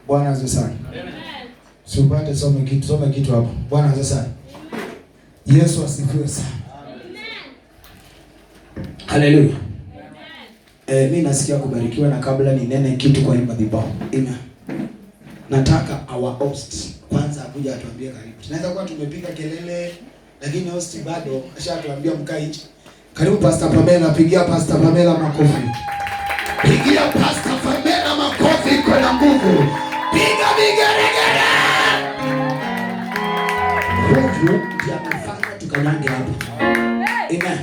Bwana asifiwe sana. Amen. Some kitu hapo. Bwana asifiwe sana. Yesu asifiwe sana. Amen. Haleluya. Mimi nasikia kubarikiwa, na kabla ninene kitu kwa madhabahu. Amen. Nataka our host kwanza akuja atuambie karibu. Tunaweza kuwa tumepiga kelele lakini host bado ashatuambia mkae nje. Karibu Pastor Pamela, pigia Pastor Pamela makofi. Pigia Pastor Pamela makofi kwa nguvu. Piga vigeregere. Huyu ndiye amefanya tukanyange hapa. Amen.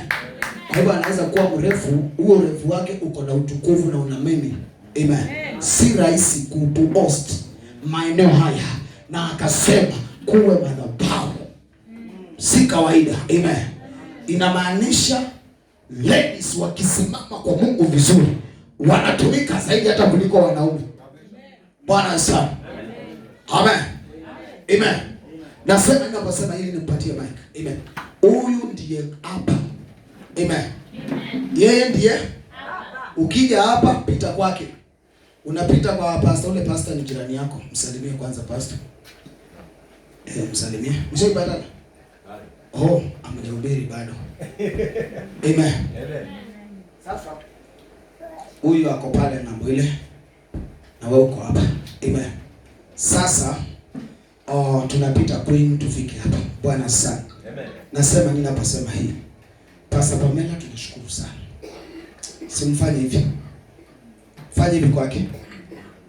Kwa hivyo anaweza kuwa mrefu, huo urefu wake uko na utukufu na unameni. Amen. Si rahisi kuhost maeneo haya, na akasema kuwe madhabahu. Si kawaida. Amen. Inamaanisha ladies wakisimama kwa Mungu vizuri wanatumika zaidi hata kuliko wanaume. Bwana asifiwe. Amen. Amen. Nasema ninaposema hili nimpatie mic. Amen. Huyu ndiye hapa. Amen. Yeye ndiye hapa. Ukija hapa pita kwake. Unapita kwa pastor, ule pastor ni jirani yako. Msalimie kwanza pastor. Msalimie. Mshaipatana? Oh, amejihubiri bado. Amen. Sasa huyu ako pale na mwile na wewe uko hapa. Amen. Sasa tunapita Queen tufike hapa. Bwana sana. Amen. Nasema ninaposema hii, Pastor Pamela tunashukuru sana. Simfanye hivi. Fanye hivi kwake.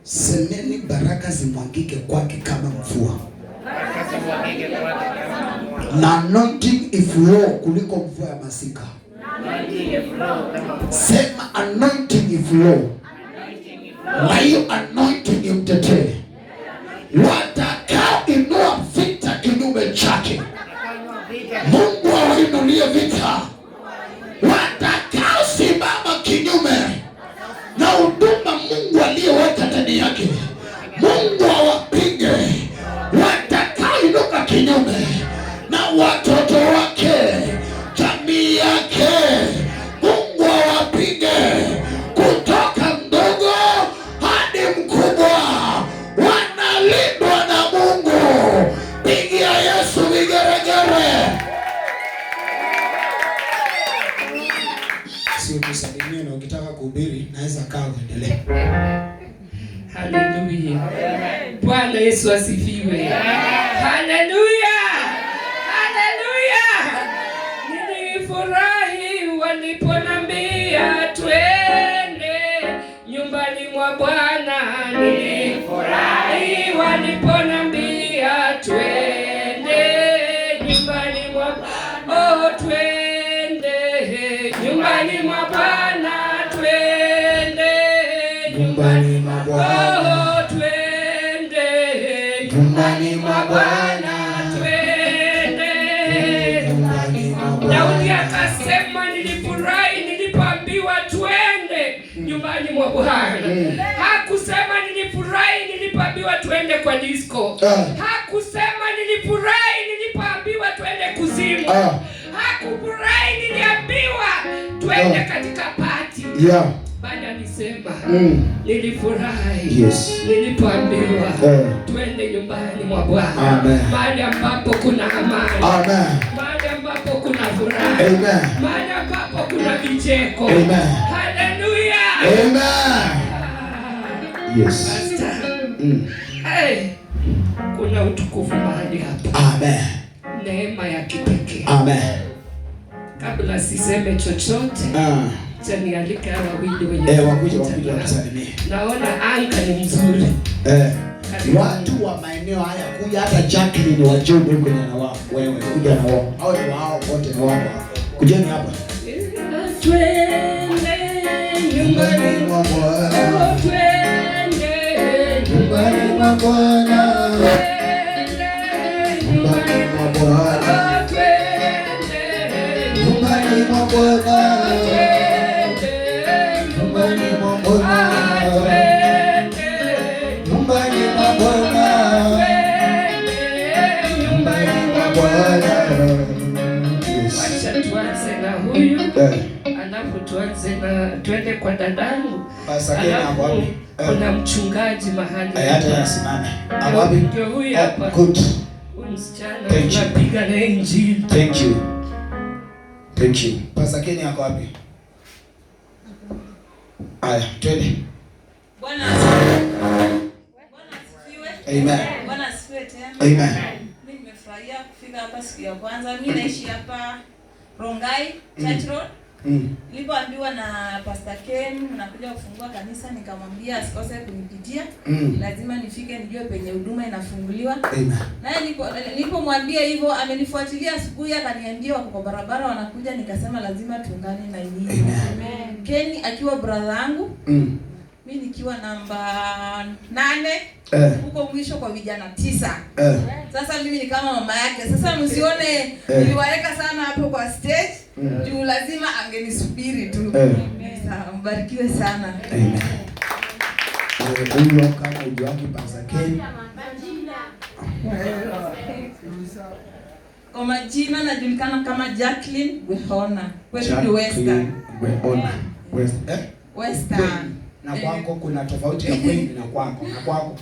Semeni baraka zimwagike kwake kama mvua. Baraka zimwagike kwake kama mvua. Na anointing iflow kuliko mvua ya masika. Anointing iflow kama mvua. Sema anointing iflow. Na hiyo anointing imtetee. Watakao inua vita kinyume chake, Mungu awainulie vita. Watakao simama kinyume na huduma Mungu aliyoweka ndani yake, Mungu awapinge. Watakao inuka kinyume na watoto wake, jamii yake, Mungu awapinge. Kutoka mdogo hadi mkubwa wanalindwa na Mungu. Pigia Yesu vigeregere. Sio kusalimia, na ukitaka kuhubiri naweza kaa uendelee. Haleluya. Bwana Yesu asifiwe. Haleluya. Haleluya. Nilifurahi waliponambia twende nyumbani mwa Bwana. Nilifurahi waliponambia twende nyumbani mwa Bwana. Oh, twende nyumbani mwa Bwana. Twende nyumbani mwa Bwana. Oh, twende nyumbani mwa Bwana. Twende nyumbani mwa Bwana. Daudi akasema nilifurahi nilipoambiwa twende nyumbani mwa Bwana. Hakusema nilifurahi nilipoambiwa twende kwa disco. Hakusema nilifurahi nilipoambiwa twende kuzimu. Hakufurahi niliambiwa twende katika party. Bali alisema nilifurahi nilipoambiwa twende nyumbani mwa Bwana. Mahali ambapo kuna amani. Mahali ambapo kuna furaha. Mahali ambapo kuna vicheko. Haleluya. Amen. Yes. Kuna utukufu mahali hapa. Amen. Neema ya kipekee. Amen. Kabla siseme chochote, nialike wawili wenye wakuja kusalimia. Naona anga ni mzuri. Watu wa maeneo haya kuja, hata Jacqueline wa Jobu kwenye na wao. Wewe kuja na wao. Hao ni wao wote ni wao. Kujeni hapa. Twende nyumbani mwa Bwana. Twende nyumbani mwa Bwana. Nyumbani mwa Bwana. Twende nyumbani mwa Bwana. Nyumbani mwa Bwana. Nyumbani mwa Bwana. Nyumbani mwa Bwana. Wacha tuanze na huyu. Alafu tuanze na twende kwa dadangu. Kuna mchungaji mahali. Hata yasimame. Awapi? Ndio huyu hapa. Good. Msichana tunapiga na injili. Thank you. Thank you. Pastor Ken yako wapi? Aya, twende. Bwana asifiwe. Amen. Bwana asifiwe tena. Amen. Mimi nimefurahia kufika hapa siku ya kwanza. Mimi naishi hapa Rongai, Church Road. Nilipoambiwa na Pastor Ken nakuja kufungua kanisa, nikamwambia asikose kunipitia. Lazima nifike nijue penye huduma inafunguliwa. Amen. Naye nilipomwambia hivyo amenifuatilia asubuhi akaniambia wako kwa barabara wanakuja, nikasema lazima tuungane na yeye. Amen. Ken akiwa brother yangu. Mimi nikiwa namba 8 huko mwisho kwa vijana 9. Sasa mimi ni kama mama yake. Sasa msione niliwaeka sana hapo kwa stage. Juu lazima angenisubiri tu. Sawa, mbarikiwe sana. Amen. Huyo kama ujuaki Pastor Ken. Kwa majina najulikana kama Jacqueline Wehona. Kwetu ni Western. Wehona. Western. Na kwako kuna tofauti ya kwenu na kwako. Na kwako.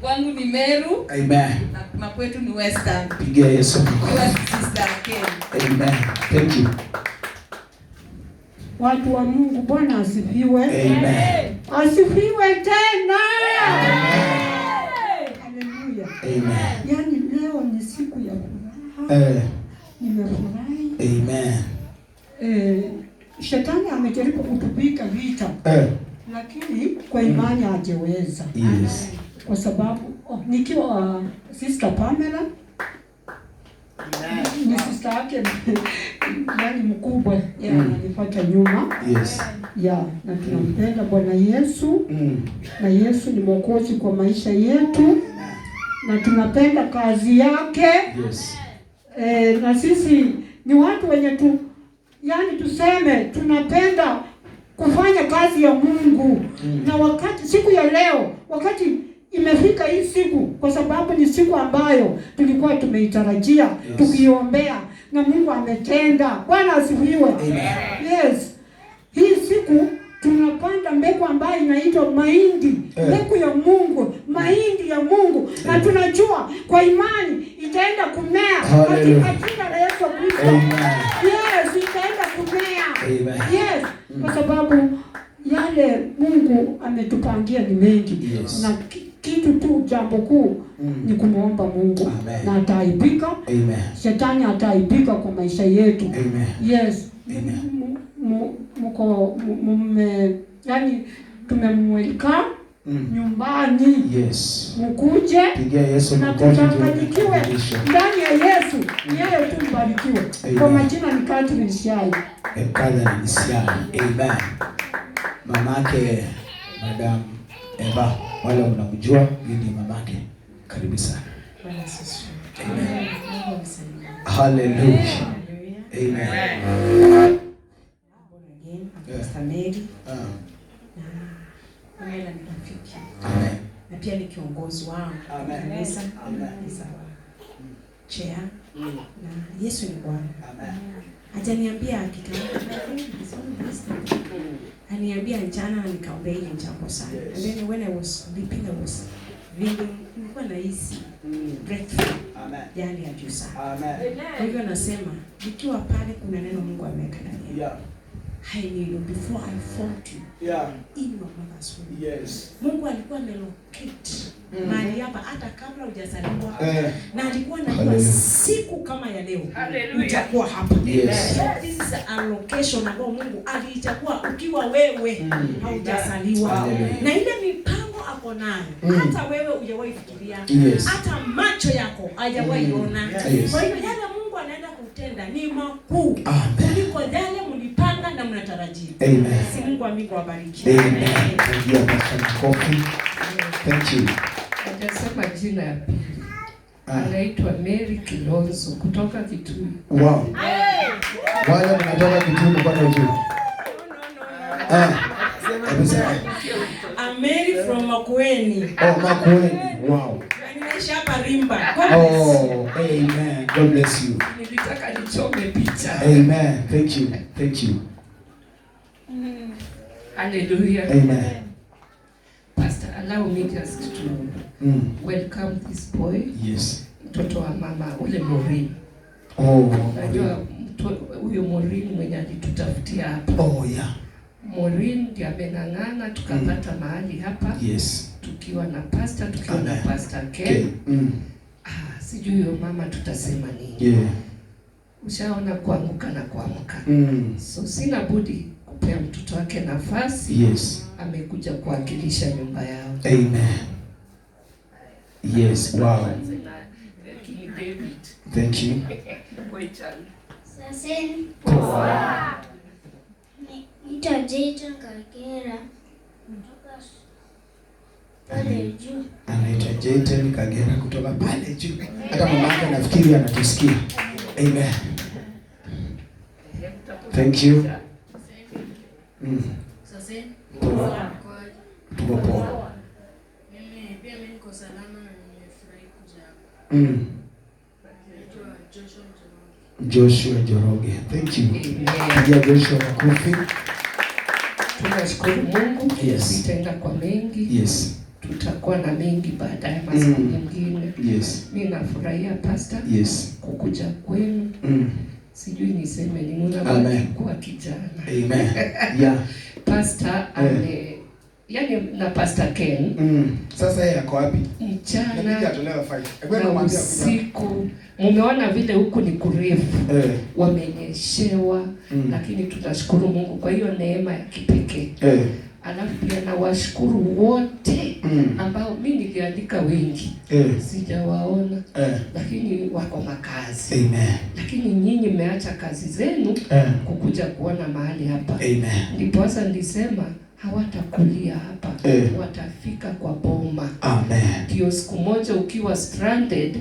Kwangu ni Meru. Amen. Na kwetu ni Western. Pigia Yesu. Sister Ken. Amen. Thank you. Watu wa Mungu, Bwana asifiwe. Amen. Asifiwe tena. Amen. Haleluya. Amen. Yaani leo ni siku ya furaha. Nimefurahi. Amen. Shetani amejaribu kutupika vita. Lakini kwa imani hajeweza. Yes. Kwa sababu nikiwa Sister Pamela ni sister yake yani mkubwa ananifuata nyuma. Yes. Na tunampenda Bwana Yesu. Na Yesu ni mwokozi kwa maisha yetu. Na tunapenda kazi yake. Yes. Na sisi ni watu wenye yani tuseme tunapenda kufanya kazi ya Mungu. Na wakati siku ya leo, wakati imefika hii siku, kwa sababu ni siku ambayo tulikuwa tumeitarajia, tukiombea na Mungu ametenda. Bwana asifiwe. Yes. Hii siku tunapanda mbegu ambayo inaitwa mahindi, mbegu ya Mungu, mahindi ya Mungu. Na tunajua kwa imani itaenda kumea katika jina la Yesu Kristo. Yes, itaenda kumea. Yes, kwa sababu yale Mungu ametupangia ni mengi. Na kitu tu jambo kuu ni kumuomba Mungu. Na ataibika. Shetani ataibika kwa maisha yetu. Yes. Yani tumemweka nyumbani. Yes. Mkuje. Pigia Yesu na tuchanganyikiwe ndani ya Yesu. Yeye tu mbarikiwe. Kwa majina ni Catherine Shai. Catherine Shai. Amen. Mamake Madam Eva, wale unamjua, yeye mamake. Karibu sana. Amen. Hallelujah. Amen. Pastor Mary. Ni rafiki. Amen. Na pia ni kiongozi wangu. Amen. Chea. Na Yesu ni Bwana. Amen. Hajaniambia kitambo. Aniambia jana na nikaombea ile jambo sana. And then when I was sleeping I was feeling nilikuwa nahisi breakthrough. Amen. Yani ya juu sana. Amen. Kwa hivyo nasema ikiwa pale kuna neno Mungu ameweka ndani. Yeah. I knew before I formed you. Yeah. In your mother's womb. Yes. Mungu alikuwa amelocate mahali hapa hata kabla hujazaliwa. Na alikuwa anajua siku kama ya leo utakuwa hapa. Yes. So this is a location ambayo Mungu alichagua ukiwa wewe haujazaliwa. Na ile mipango ako nayo hata wewe hujawahi fikiria. Hata macho yako hajawahi ona. Kwa hiyo yale Mungu anaenda kutenda ni makuu kuliko yale mlipanga na mnatarajia. Amen. Si Mungu amigo awabariki. Amen. Thank you. Atasema jina ya pili. Anaitwa Mary Kilonzo kutoka Kitui. Wow. Wale mnatoka Kitui kwa nini? I'm Mary from Makueni. Oh, Makueni. Wow. Ninaishi hapa Rimba. Oh, amen. God bless you. Nilitaka nichome picha. Amen. Thank you. Thank you. Hallelujah. Amen. allow me just to welcome this boy. Yes. Mtoto wa mama ule Maureen. Oh, najua huyo Maureen mwenye alitutafutia hapa. Oh yeah. Maureen ndiye ameng'ang'ana tukapata mahali hapa. Yes. Tukiwa na pastor, tukiwa na Pastor Ken. Okay. Sijui huyo mama tutasema nini. Yeah. Ushaona kuanguka na kuamka. So sina budi kupea mtoto wake nafasi. Yes. Amekuja kuwakilisha nyumba yao. Amen. Yes, wow. Thank you. Sasa Ita Jayton Kagera kutoka pale juu. Anaitwa Jayton Kagera kutoka pale juu. Hata mama yake nafikiri anatusikia. Amen. Thank you. Sasa tuko poa. mimi pia niko salama na nimefurahi kuja hapa. Joshua Njoroge. Thank you. Amen. Joshua makofi. Tunashukuru Mungu. Yes. Tutaenda kwa mengi. Yes. Tutakuwa na mengi baadaye masiku mengine. Yes. Mimi nafurahia pastor. Yes. Kukuja kwenu. Sijui niseme nini, unakuwa kijana. Amen. Yeah. Pastor yani na Pastor Ken. Sasa yeye yako wapi? Mchana. Nipija tolewa 5. Hebu namwambia usiku. Mumeona vile huku ni kurefu. Wamenyeshewa. Lakini tunashukuru Mungu kwa hiyo neema ya kipekee. Alafu pia na washukuru wote ambao mimi niliandika wengi. Sijawaona. Lakini wako makazi. Amen. Lakini nyinyi mmeacha kazi zenu kukuja kuona mahali hapa. Amen. Ndipo sasa nilisema hawatakulia hapa. Watafika kwa boma. Amen. Ndio siku moja ukiwa stranded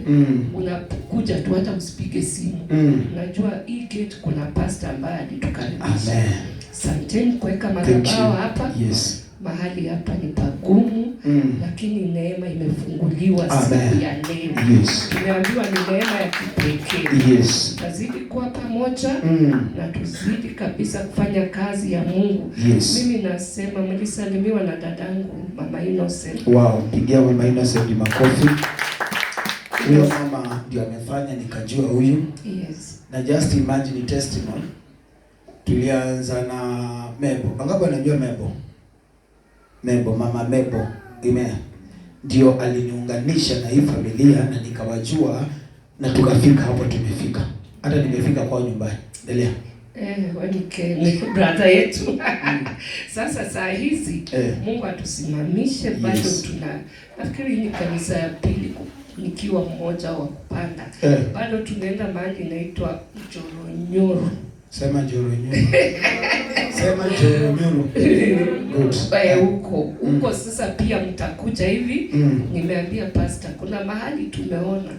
unakuja tu, hata usipige simu. Unajua hii gate kuna pastor ambaye alitukaribisha. Amen. Asanteni kuweka madhabahu hapa. Yes. Mahali hapa ni pagumu, lakini neema imefunguliwa siku ya leo. Yes. Tumeambiwa ni neema ya kipekee. Yes. Tazidi kuwa pamoja na tuzidi kabisa kufanya kazi ya Mungu. Yes. Mimi nasema mlisalimiwa na dadangu Mama Innocent. Wow, pigia Mama Innocent makofi. Huyo mama ndio amefanya nikajua huyu. Yes. Na just imagine testimony. Tulianza na Mebo. Angapo anajua Mebo. Mebo, Mama Mebo. Amen. Ndio aliniunganisha na hii familia na nikawajua na tukafika hapo tumefika. Hata nimefika kwa nyumbani. Endelea. Ni brother yetu. Sasa saa hizi Mungu atusimamishe bado nafikiri ni kanisa ya pili nikiwa mmoja wa kupanda. Bado tunaenda mahali inaitwa Joronyoro. Sema Joronyoro. Sema Joronyoro. Good. Huko sasa pia mtakuja hivi. Nimeambia pastor kuna mahali tumeona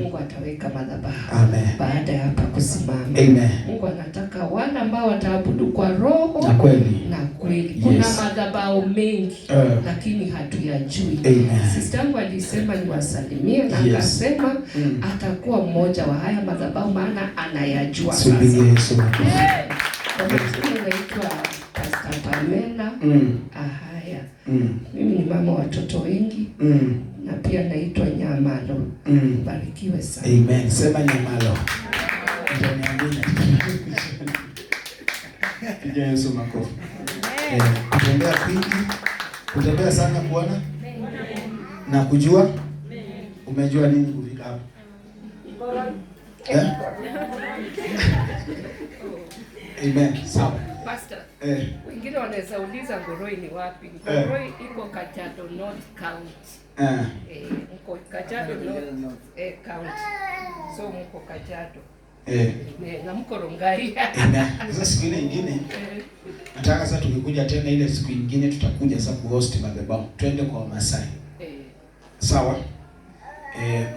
Mungu ataweka madhabahu. Amen. Baada ya hapa kusimama. Amen. Mungu anataka wale ambao wataabudu kwa roho na kweli. Na kweli. Kuna madhabahu mengi lakini hatuyajui. Sister yangu alisema niwasalimie na akasema atakuwa mmoja wa haya madhabahu maana anayajua sasa. Naitwa Pastor Pamela. Haya. Mimi ni mama watoto wengi. Na pia naitwa Nyamalo. Barikiwe sana. Amen. Sema Nyamalo. Pigia Yesu makofi. Kutembea kwingi. Kutembea sana kuona. Na kujua. Umejua nini kufika hapa? Amen. Sawa. Pastor. Wengine wanaweza uliza Ngoroi ni wapi? Ngoroi iko Kajiado North County. Mko Kajiado North County. So mko Kajiado. Na mko Rongai. Sasa siku ile nyingine nataka sasa tukikuja tena ile siku nyingine tutakuja sasa kuhost madhabahu. Twende kwa Wamasai. Sawa?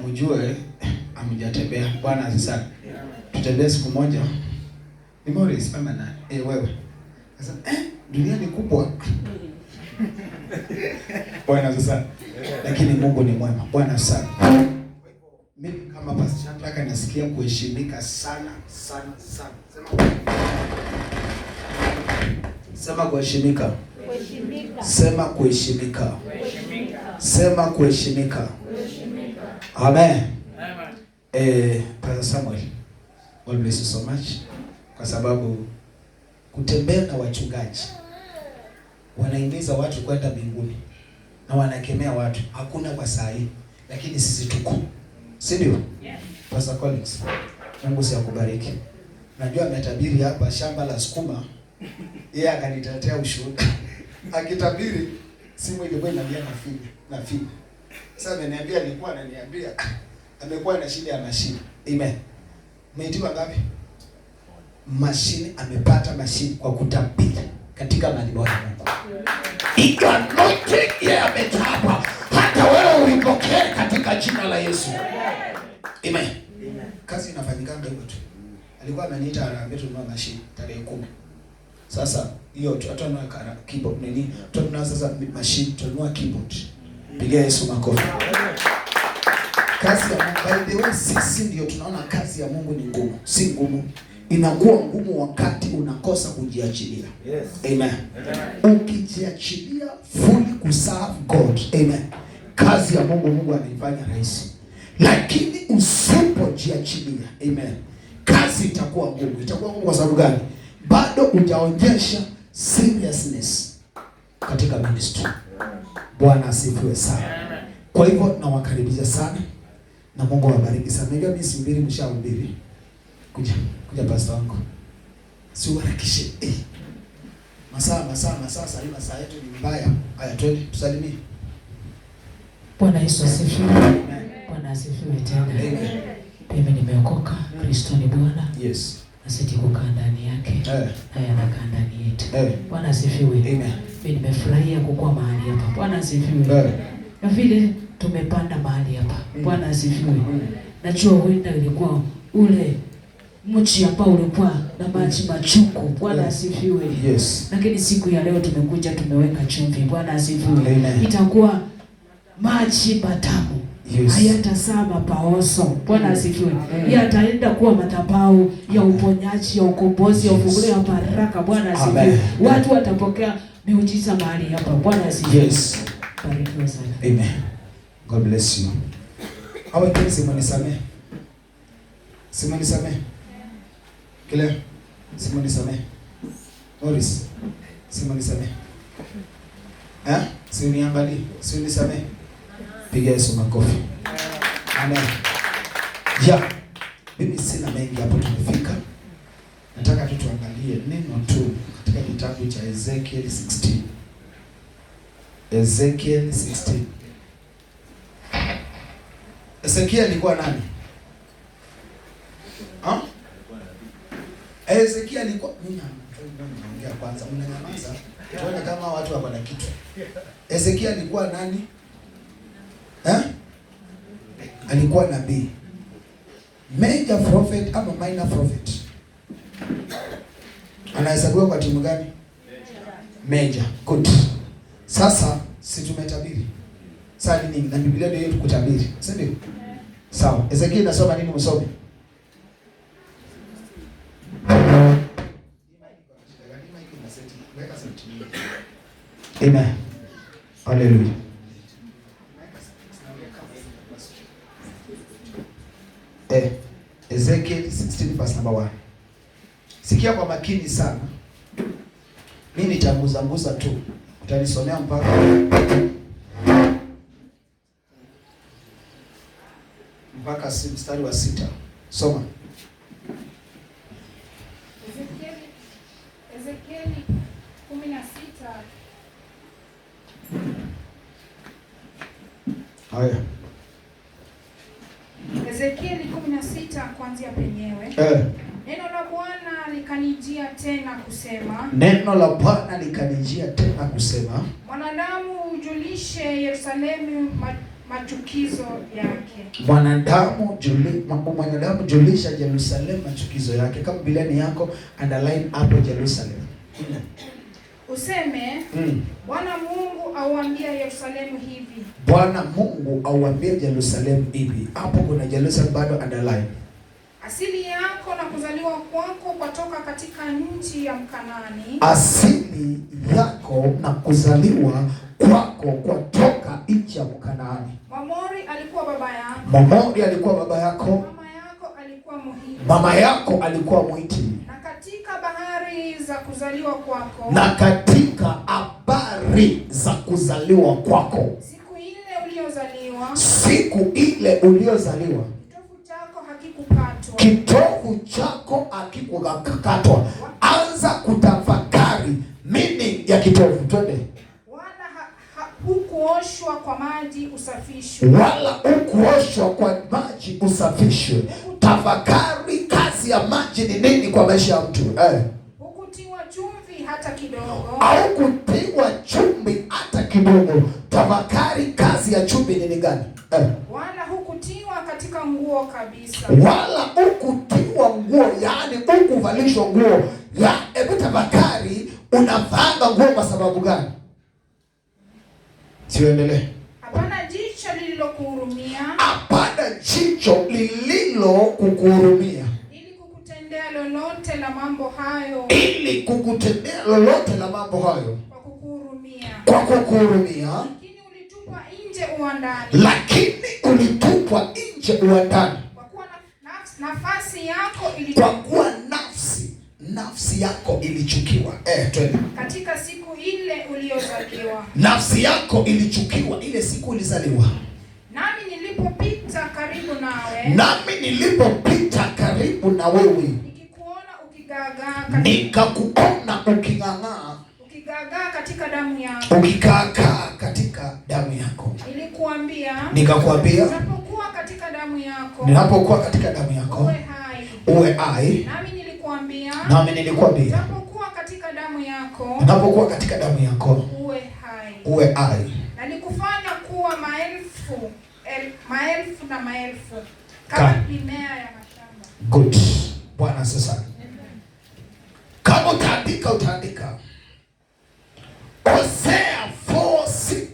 Mjue amjatembea. Bwana azisana. Tutembee siku moja. Ni Morris ama nani? Wewe. Sasa dunia ni kubwa. Bwana azisana. Lakini Mungu ni mwema. Bwana sana. Mimi kama pastor nataka nasikia kuheshimika sana sana sana. Sema kuheshimika. Kuheshimika. Sema kuheshimika. Kuheshimika. Sema kuheshimika. Amen. Pastor Samuel, God bless you so much, kwa sababu kutembea na wachungaji wanahimiza watu kwenda mbinguni na wanakemea watu, hakuna kwa saa hii, lakini sisi tuko, si ndio? Pastor Collins, Mungu akubariki. Najua ametabiri hapa shamba la sukuma, yeye akanitetea ushuhuda. Akitabiri simu ilikuwa inalia na fini. Sasa ameniambia, alikuwa ananiambia amekuwa na shida ya mashine. Amen. Umeitiwa ngapi? Mashine, amepata mashine kwa kutabiri katika madhabahu ya Mungu. Anointing yeye ametapa, hata wewe ulipokea katika jina la Yesu. Amen. Kazi inafanyika hivyo tu. Alikuwa ameniita anaambia tununue mashine tarehe 10. Sasa hiyo tutanunua keyboard nini? Tutanunua sasa mashine, tutanunua keyboard. Pigia Yesu makofi. Kazi ya Mungu, by the way, sisi ndio tunaona kazi ya Mungu ni ngumu. Si ngumu. Inakuwa ngumu wakati unakosa kujiachilia. Yes. Amen. Ukijiachilia fully kuserve God. Amen. Kazi ya Mungu anaifanya rahisi. Lakini usipojiachilia, amen, kazi itakuwa ngumu. Itakuwa ngumu kwa sababu gani? Bado hujaonyesha seriousness katika ministry. Bwana asifiwe sana. Kwa hivyo nawakaribisha sana na Mungu awabariki sana. Najua mimi sihubiri, mshahubiri. Kuja pastor wangu. Siwarakishe. Masaa sasa hivi masaa yetu ni mbaya. Haya twende tusalimie. Bwana Yesu asifiwe. Bwana asifiwe tena. Mimi nimeokoka, Kristo ni Bwana. Yes. Nasiti kukaa ndani yake. Haya anakaa ndani yetu. Bwana asifiwe. Amen. Mimi nimefurahia kukua mahali hapa. Bwana asifiwe. Na vile tumepanda mahali hapa. Bwana asifiwe. Najua huenda ilikuwa ule mchi ambao ulikuwa na maji machuku. Bwana asifiwe. Yes. Lakini siku ya leo tumekuja tumeweka chumvi. Bwana asifiwe. Amen. Itakuwa maji matamu. Yes. Hayatasaa mapaoso. Bwana asifiwe. Yataenda kuwa madhabahu ya uponyaji, ya ukombozi, ya ufunguzi, ya baraka. Bwana asifiwe. Watu watapokea miujiza mahali hapa. Bwana asifiwe. Yes. Barikiwa sana. Amen. God bless you. Hawa kile Simoni Same. Simoni Same. Kile Simoni Same. Morris. Simoni Same. Simoni angali. Simoni Same. Piga Yesu makofi. Amen. Mimi sina mengi hapo, tumefika. Nataka tu tuangalie neno tu katika kitabu cha Ezekiel 16. Ezekiel 16. Ezekiel alikuwa nani? Ezekiel alikuwa naongea kwanza, mnanyamaza. Tuone kama watu wako na kitu. Ezekiel alikuwa nani? Alikuwa nabii. Major prophet ama minor prophet? Anahesabiwa kwa timu gani? Major. Good. Sasa si tumetabiri. Sasa nini? Na Biblia ndio yetu kutabiri. Si ndio? Sawa. Ezekiel nasoma nini msomi? Amen. Hallelujah. Ezekiel 16 verse number 1. Sikia kwa makini sana. Mimi nitamguza tu. Utanisomea mpaka mstari wa 6. Soma. Ezekieli 16. Haya. Ezekieli 16 kuanzia penyewe. Neno la Bwana likanijia tena kusema. Neno la Bwana likanijia tena kusema. Mwanadamu ujulishe Yerusalemu machukizo yake. Mwanadamu julisha Yerusalemu machukizo yake. Kama Biblia ni yako, underline hapo Jerusalem. Useme, Bwana Mungu auambia Yerusalemu hivi. Bwana Mungu auambia Yerusalemu hivi. Hapo kuna Jerusalem bado underline. Asili yako na kuzaliwa kuzaliwa kwako kwatoka katika nchi ya Mkanaani. Asili yako na kuzaliwa kwako kwatoka nchi ya Mkanaani. Mamori alikuwa baba yako. Mamori alikuwa baba yako. Mama yako alikuwa Mhiti. Mama yako alikuwa Mhiti. Na katika bahari za kuzaliwa kwako. Na katika habari za kuzaliwa kwako. Siku ile uliozaliwa. Siku ile uliozaliwa. Kitovu chako hakikukatwa. Anza kutafakari meaning ya kitovu. Twende. Wala hukuoshwa kwa maji usafishwe. Wala hukuoshwa kwa maji usafishwe. Tafakari kazi ya maji ni nini kwa maisha ya mtu. Hukutiwa chumvi hata kidogo. Au kutiwa chumvi hata kidogo. Tafakari kazi ya chumvi ni gani? Wala hukutiwa katika nguo kabisa. Wala hukutiwa nguo, yani hukuvalishwa nguo. Hebu tafakari, unavanga nguo kwa sababu gani? Siendelee. Hapana jicho lililokuhurumia. Hapana jicho lililokuhurumia. Ili kukutendea lolote la mambo hayo. Ili kukutendea lolote la mambo hayo. Kwa kukuhurumia. Kwa kukuhurumia. Lakini ulitupwa nje uwandani. Lakini ulitupwa nje uwandani. Kwa kuwa nafasi yako ilichukiwa. Kwa kuwa nafsi yako ilichukiwa. Twende. Katika siku ile uliozaliwa. Nafsi yako ilichukiwa ile siku ulizaliwa. Nami nilipopita karibu nawe. Nami nilipopita karibu na wewe. Nikikuona ukigaagaa. Nikakuona uking'ang'aa. Ukigaagaa katika damu yako. Ukikaakaa katika damu yako. Nikakuambia. Unapokuwa katika damu yako. Ninapokuwa katika damu yako. Uwe hai. Uwe hai. Nami nilikuambia. Unapokuwa katika damu yako. Unapokuwa katika damu yako. Uwe hai. Uwe hai. Na nikufanya kuwa maelfu na maelfu kama mimea ya mashamba. Good. Bwana sasa. Kama utaandika. Hosea 4:6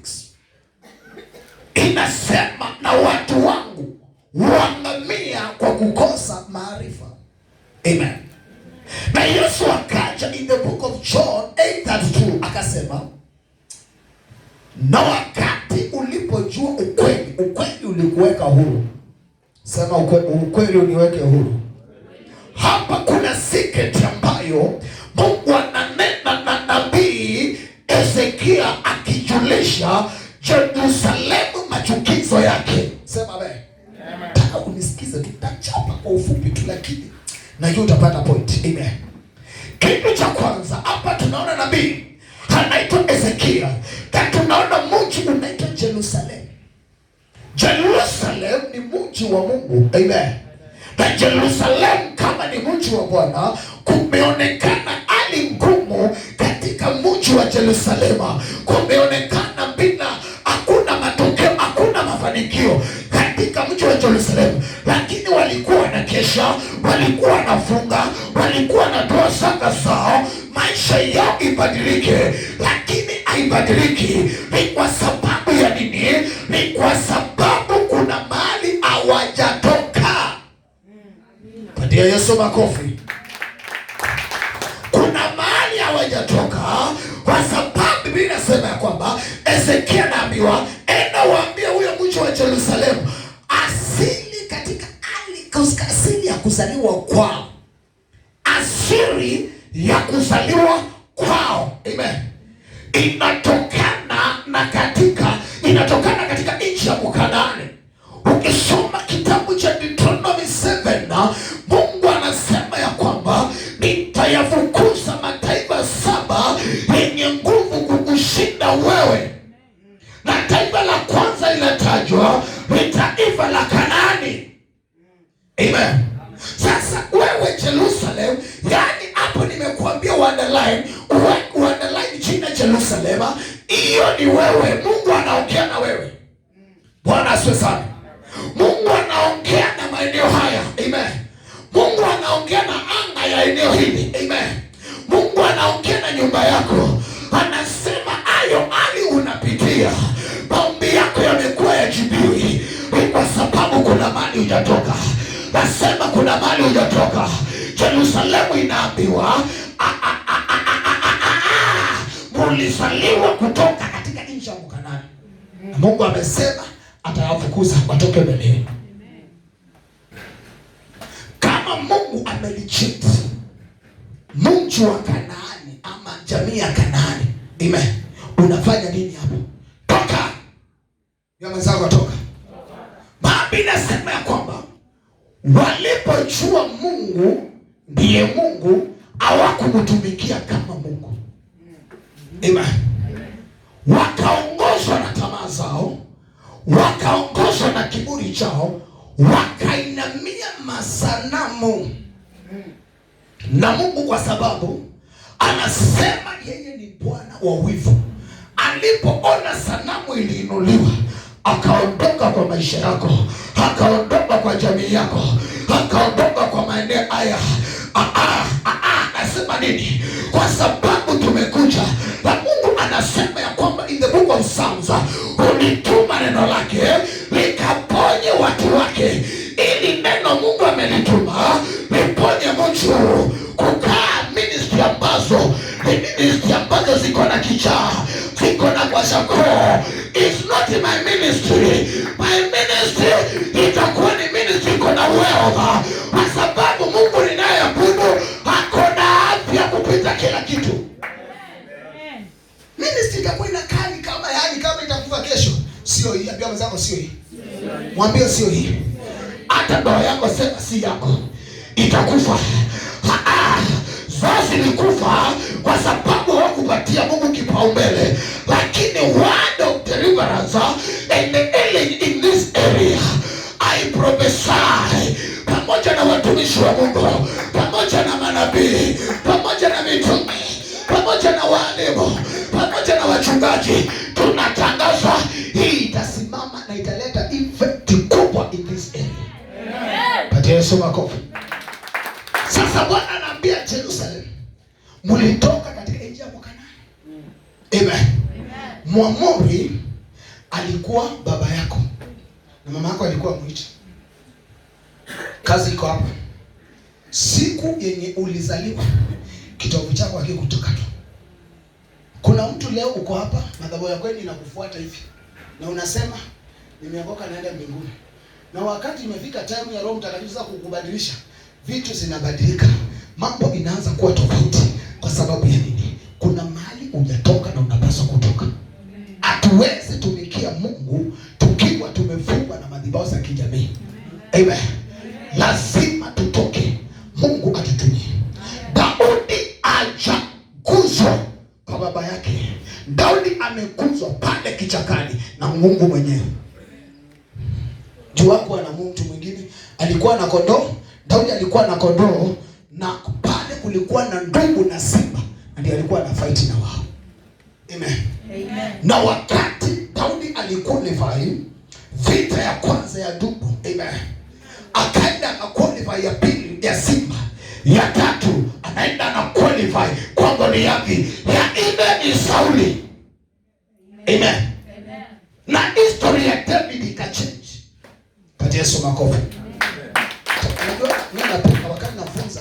inasema na watu wangu huangamia kwa kukosa maarifa. Amen. Na Yesu akaja in the book of John 8:32 akasema, na wakati ulipojua ukweli ulikuweka huru. Sema ukweli uniweke huru. Hapa kuna secret ambayo Mungu ananena na nabii Ezekia akijulisha Yerusalemu machukizo yake. Sema amen. Nataka unisikize, tutachapa kwa ufupi tu lakini najua utapata point. Amen. Kitu cha kwanza hapa tunaona nabii anaitwa Ezekia. Na tunaona mji unaitwa Jerusalem. Jerusalem ni mji wa Mungu. Amen. Na Jerusalem kama ni mji wa Bwana, kumeonekana hali ngumu katika mji wa Jerusalema. Kumeonekana bila hakuna matokeo, hakuna mafanikio katika mji wa Jerusalem. Lakini walikuwa wanakesha, walikuwa wanafunga, walikuwa wanatoa zaka zao, maisha yao ibadilike, lakini haibadiliki. Ni kwa sababu ya nini? Ni kwa sababu kuna mahali hawajatoka. Patia Yesu makofi. Kuna mahali hawajatoka kwa sababu Biblia inasema ya kwamba Ezekia naambiwa enda waambie huyo mji wa Jerusalemu asili katika asili ya kuzaliwa kwao. Asili ya kuzaliwa kwao. Amen. Inatokana katika nchi ya Mkanaani. Ukisoma kitabu cha Deuteronomy 7, Mungu anasema ya kwamba nitayafukuza mataifa 7 yenye nguvu kukushinda wewe. Na taifa la kwanza linatajwa ni taifa la Kanaani. Amen. Sasa wewe Jerusalem, yani hapo nimekuambia underline jina Jerusalem, hiyo ni wewe. Mungu anaongea na wewe. Bwana asifiwe sana. Mungu anaongea na maeneo haya. Amen. Mungu anaongea na anga ya eneo hili. Amen. Mungu anaongea na nyumba yako. Anasema hayo hali unapitia, maombi yako yamekuwa yajibiwi, ni kwa sababu kuna mahali hujatoka. Nasema kuna mahali hujatoka. Yerusalemu inaambiwa mulizaliwa kutoka katika nchi ya Kanaani. Mungu amesema atawafukuza watoke mbele yenu. Kama Mungu amelichit mji wa Kanaani ama jamii ya Kanaani, amen, unafanya nini hapo? Toka. Ya mwenzako toka. Biblia inasema ya kwamba walipojua Mungu ndiye Mungu, hawakumtumikia kama Mungu. Amen. Wakaongozwa na tamaa zao, wakaongozwa na kiburi chao, wakainamia masanamu. Na Mungu kwa sababu anasema yeye ni Bwana wa wivu, alipoona sanamu iliinuliwa, akaondoka kwa maisha yako, akaondoka kwa jamii yako, akaondoka kwa maeneo haya. Nasema nini? Kwa sababu tumekuja na Mungu anasema ya kwamba in the book of Psalms, ulituma neno lake likaponye watu wake. Ili neno Mungu amelituma liponye mtu. Kukaa ministry ambazo ziko na kichaa, ziko na kwashako, it's not my ministry. My ministry itakuwa ni ministry iko na wealth, kwa sababu Mungu ninayeabudu ako na afya kupita kila kitu. Ministry itakuwa inakaa kama kama itakufa kesho. Sio hii, ambia mzako sio hii. Mwambie sio hii. Hata ndoa yako sema si yako, itakufa. Sasa ilikufa kwa sababu hawakupatia Mungu kipaumbele. Lakini word of deliverance and the healing in this area, I prophesy, pamoja na watumishi wa Mungu, pamoja na manabii, pamoja na mitume, pamoja na walimu, pamoja na wachungaji, tunatangaza hii itasimama na italeta effect kubwa in this area. Patia Yesu makofi. Sasa Bwana anaambia Jerusalem, mulitoka katika nchi ya Kanaani. Amen. Mwamori alikuwa baba yako na mama yako alikuwa Mwiti. Kazi iko hapa. Siku yenye ulizaliwa, kitovu chako hakikutoka tu. Kuna mtu leo uko hapa, madhabahu yako inakufuata hivi, na unasema nimeokoka naenda mbinguni. Na wakati imefika time ya Roho Mtakatifu sasa kukubadilisha, vitu zinabadilika, mambo inaanza kuwa tofauti. Kwa sababu ya nini? Kuna mahali hujatoka na unapaswa kutoka. Hatuwezi tumikia Mungu tukiwa tumefungwa na madhabahu za kijamii. Amen. Lazima tutoke, Mungu atutumie. Daudi hajakuzwa kwa baba yake. Daudi amekuzwa pale kichakani na Mungu mwenyewe. Juu wako na mtu mwingine alikuwa na kondoo. Daudi alikuwa na kondoo, na pale kulikuwa na ndugu na simba, ndiye alikuwa na fight na wao. Amen. Amen. Na wakati Daudi aliqualify vita ya kwanza ya ndugu, amen, akaenda na qualify ya pili ya simba, ya tatu anaenda na qualify kwa ngoni yake ya nne ni Sauli. Amen. Amen. Na history ya David ikachange. Patia Yesu makofi. Mimi napenda wakati nafunza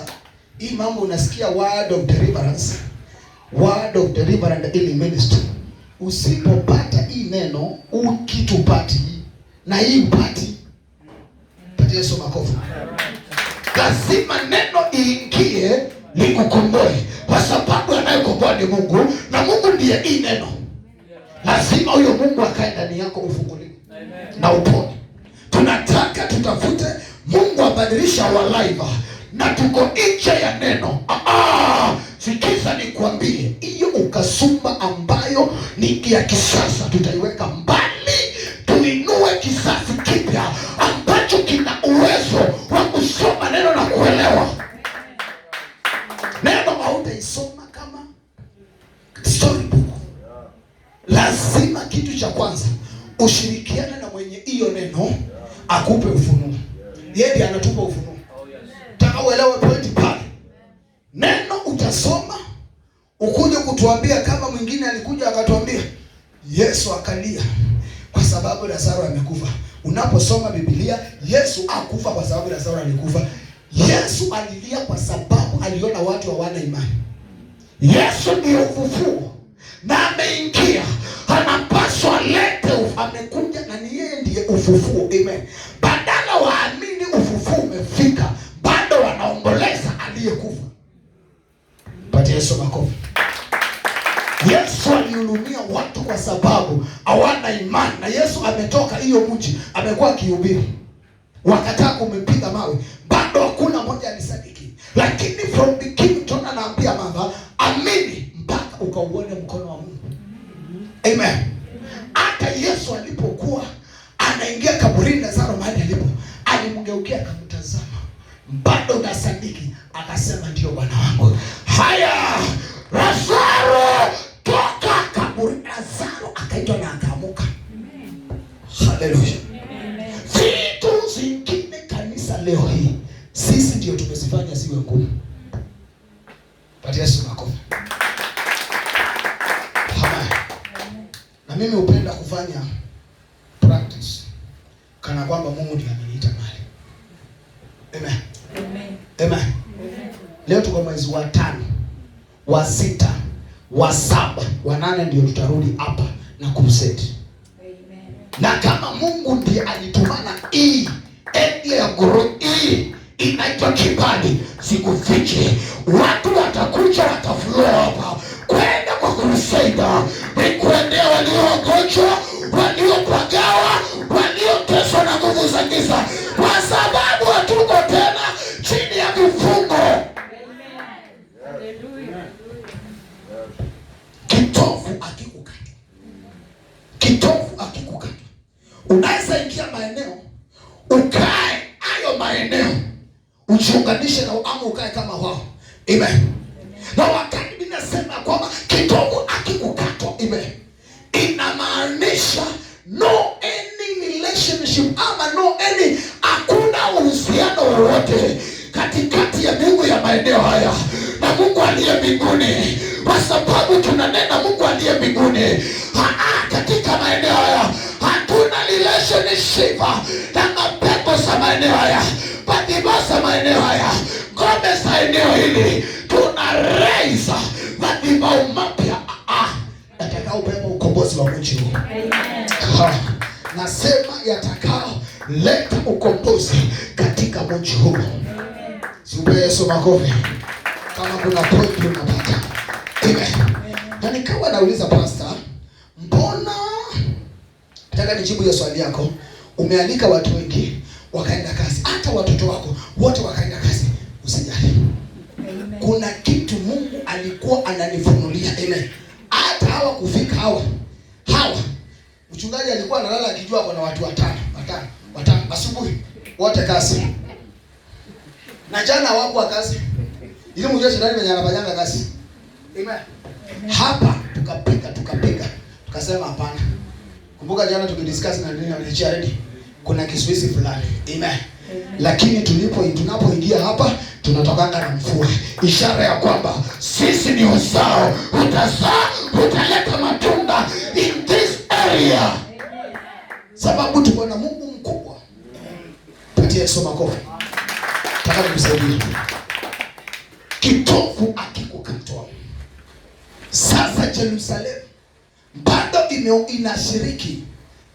hii mambo, unasikia word of deliverance, word of deliverance and healing ministry. Usipopata hii neno, ukitupati na hii upati. Patia Yesu makofi. Lazima neno iingie likukomboe, kwa sababu anayekomboa ni Mungu, na Mungu ndiye hii neno. Lazima huyo Mungu akae ndani yako, ufunguliwe na upone. Tunataka tutafute Mungu abadilisha our life, na tuko nje ya neno. Sikiza nikwambie, hiyo ukasumba ambayo ni ya kisasa tutaiweka mbali, tuinue kisasi kipya ambacho kina uwezo wa kusoma neno na kuelewa neno. Hautaisoma kama storybook. Lazima kitu cha kwanza ushirikiane na mwenye hiyo neno akupe ufunuo. Yeye anatupa ufunuo. Taka uelewe point pale. Neno utasoma, ukuje kutuambia kama mwingine alikuja akatuambia Yesu akalia kwa sababu Lazaro amekufa. Unaposoma Biblia, Yesu hakufa kwa sababu Lazaro alikufa. Yesu alilia kwa sababu aliona watu hawana imani. Yesu ndiye ufufuo na ameingia, anapaswa lete amekuja na ni yeye ndiye ufufuo. Amen. Badala waamini ufufuo umefika, bado wanaomboleza aliyekufa. Patia Yesu makofi. Yesu alihurumia watu kwa sababu hawana imani, na Yesu ametoka hiyo mji, amekuwa akihubiri. Wakataa kumpiga mawe, bado hakuna mmoja alisadiki. Lakini from the king John anaambia mama, amini mpaka ukauone mkono wa Mungu. Amen. Hata Yesu alipokuwa anaingia kaburini Lazaro mahali alipo, alimgeukia akamtazama, bado unasadiki? Akasema ndio Bwana wangu. Haya, Lazaro toka kaburini. Lazaro akaitwa na akaamuka. Haleluya. Vitu zingine kanisa leo hii sisi ndio tumezifanya siwe ngumu. Patia Yesu makofi. Na mimi hupenda kufanya practice kana kwamba Mungu ndiye ameniita mahali. Amen. Amen. Amen. Leo tuko mwezi wa 5, wa 6, wa 7, wa 8 ndio tutarudi hapa na crusade. Amen. Na kama Mungu ndiye alitumana hii endle ya guru hii inaitwa kibali, sikufiche watu watakuja, wataflow hapa kwenda kwa crusade, kuendea waliogonjwa, waliopagawa, walioteswa na nguvu za giza, kwa sababu hatuko tena chini ya vifungo. Kitovu akikukata, unaweza ingia maeneo ukae hayo maeneo ujiunganishe na ama ukae kama wao. Amen. Na wakati ninasema kwamba kitovu akikukatwa, amen, inamaanisha no any relationship ama no any, hakuna uhusiano wowote katikati ya Mungu ya maeneo haya na Mungu aliye mbinguni, kwa sababu tunanena Mungu aliye mbinguni. Katika maeneo haya hatuna relationship na mapepo za maeneo haya, patibasa maeneo haya, ngome za eneo hili. Tuna raise madhabahu mapya yatakao beba ukombozi wa mji huu. Nasema yatakao leta ukombozi katika mji huu. Siupe Yesu makofi kama kuna point unapata. Amen. Na nikawa nauliza pastor, mbona, nataka nijibu hiyo swali yako, umealika watu wengi wakaenda kazi, hata watoto wako wote wakaenda kazi. Usijali. Kuna kitu Mungu alikuwa ananifunulia. Amen. Hata hawa kufika hawa mchungaji alikuwa analala akijua kuna watu watano asubuhi wote kazi. Na jana wapo wa kazi. Ili mjue shetani mwenye anafanyanga kazi. Amen. Hapa tukapiga. Tukasema hapana. Kumbuka jana tukidiscuss na nini na charity. Kuna kiswisi fulani. Amen. Lakini tunapoingia hapa tunatokanga na mvua, ishara ya kwamba sisi ni uzao, utazaa, utaleta matunda in this area. Sababu tuko na Mungu mkubwa. Patia Yesu makofi. Nataka nikusaidia. Kitovu akikukatwa, sasa Jerusalem bado inashiriki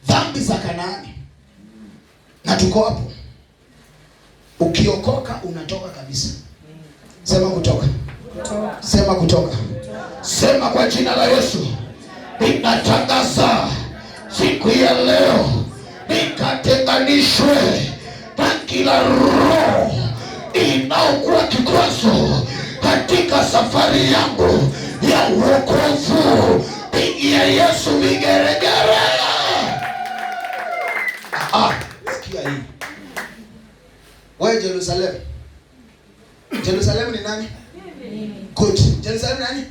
dhambi za Kanaani, na tuko hapo. Ukiokoka unatoka kabisa. Sema kutoka. Sema kutoka. Sema kwa jina la Yesu. Ninatangaza siku ya leo nikatenganishwe na kila roho inaokuwa kikwazo katika safari yangu ya wokovu. Pigia Yesu vigeregere. Sikia hii. Wewe Jerusalem. Jerusalem ni nani? Good. Jerusalem nani?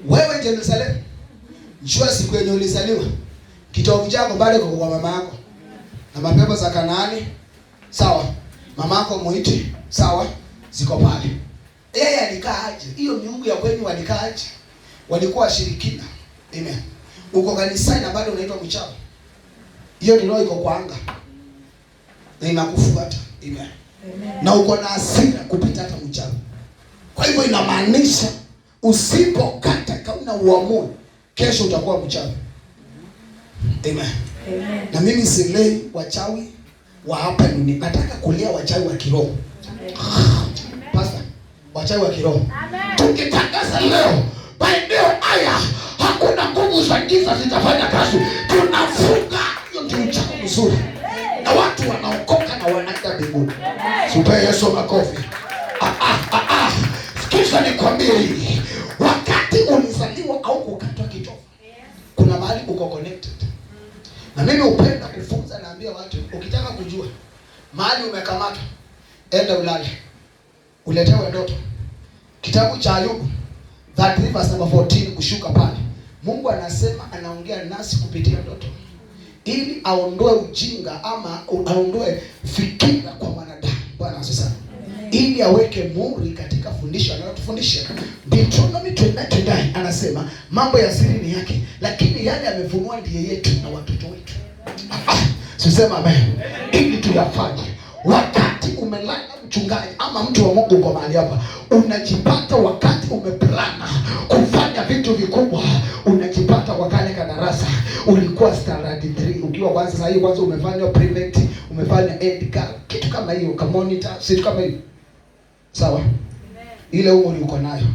Wewe Jerusalem. Njua siku yenye ulizaliwa, kitovu chako bado kiko kwa mama yako. Na mapepo za Kanaani, sawa? Mama yako muiti, sawa? Ziko pale. Yeye alikaa aje? Hiyo miungu ya kwenu walikaa aje? Walikuwa washirikina. Amen. Uko kanisani na bado unaitwa mchawi. Hiyo ni roho iko kwa anga. Na inakufuata. Amen. Na uko na hasira kupita hata mchawi. Kwa hivyo inamaanisha usipokata kauna uamue, kesho utakuwa mchawi. Amen. Na mimi silei wachawi wa hapa ni nataka kulea wachawi wa kiroho. Pastor, wachawi wa kiroho. Tukitangaza leo maeneo haya hakuna nguvu za giza zitafanya kazi. Tunafunga hiyo ndio uchawi mzuri. Na watu wanaokoka na wanaenda mbinguni. Super Yesu makofi. Sikiza nikwambie hii. Wakati ulizaliwa au kukatwa kitovu, kuna mahali uko connected. Na mimi upenda kufunza, naambia watu ukitaka kujua mahali umekamata, enda ulale. Uletewe ndoto. Kitabu cha Ayubu 33 verse number 14 kushuka pale. Mungu anasema anaongea nasi kupitia ndoto ili aondoe ujinga ama aondoe fikira kwa wanadamu. Bwana asifiwe. Ili aweke muhuri katika fundisho anayotufundisha. Deuteronomy 29 anasema mambo ya siri ni yake, lakini yale amefunua ndiye yetu na watoto wetu. Sisema amen. Ili tuyafanye. Wakati umelala mchungaji ama mtu wa Mungu kwa mahali hapa, unajipata wakati umeplana kufanya vitu vikubwa, unajipata wakale kadarasa ulikuwa standard 3 ukiwa kwanza, sasa hivi kwanza umefanya private, umefanya edgar, kitu kama hiyo, kama monitor, kitu kama hiyo. Sawa? Ile umri uko nayo,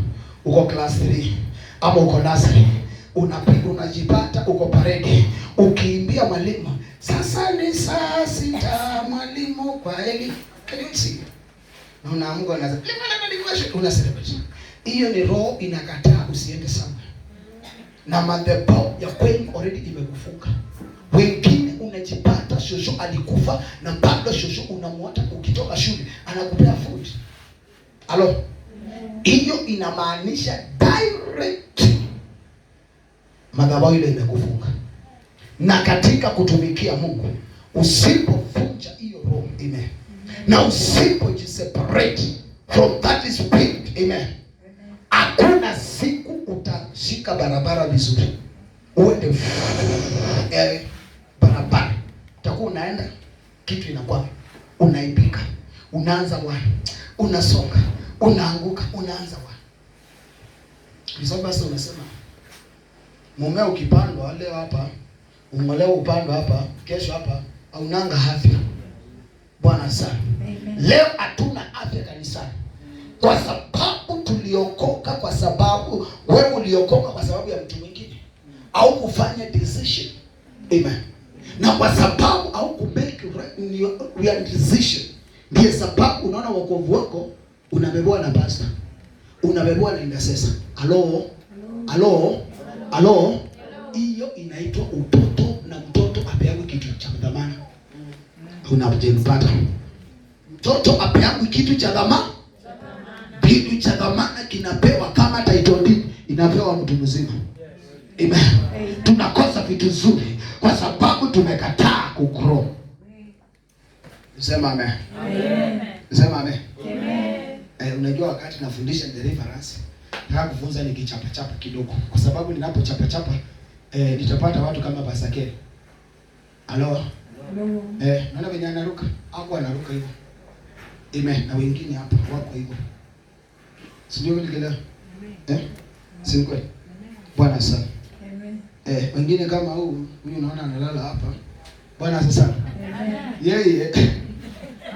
uko class 3 ama uko nursery, unapiga unajipata uko parade, ukiimbia mwalimu, sasa ni saa 6 mwalimu kwa heli kanisi. Na unaamka una celebrate. Hiyo ni roho inakataa usiende sana. Na madhabahu ya kweli already imekufunga. Wengine unajipata shosho alikufa na bado shosho unamwota ukitoka shule anakupea food. Alo. Hiyo inamaanisha direct madhabahu ile imekufunga. Na katika kutumikia Mungu usipovunja hiyo roho, amen, na usipojiseparate from that spirit, amen, hakuna siku utashika barabara vizuri. Uende barabara utakuwa unaenda kitu inakuwa unaibika, unaanza wapi, unasonga, unaanguka, unaanza wapi. Kisha basi unasema mume ukipandwa leo hapa, umoleo upandwa hapa, kesho hapa au nanga afya. Bwana sana. Leo hatuna afya kanisani kwa sababu tuliokoka, kwa sababu wewe uliokoka kwa sababu ya mtu mwingine au kufanya decision. Amen. Na kwa sababu au ku make real decision, ndiye sababu unaona wokovu wako unabebwa na pastor, unabebwa na intercessor. Alo. Hiyo inaitwa utoto, na mtoto apeangu kitu cha dhamana. Unapata mtoto apeangu kitu cha dhamana. Kitu cha dhamana kinapewa kama title deed, inapewa mtu mzima. Amen. Tunakosa vitu nzuri kwa sababu tumekataa kugrow. Sema amen. Sema amen. Unajua wakati nafundisha deliverance, nataka kufunza nikichapa kidogo, kwa sababu ninapochapa nitapata watu kama Basake. Alo. Naona wenye anaruka, hapo anaruka hivyo. Amen. Na wengine hapa wako hivyo. Sio nilielewa? Sio kweli. Bwana sana. Wengine kama huyu unaona analala hapa. Bwana sasa. Yeye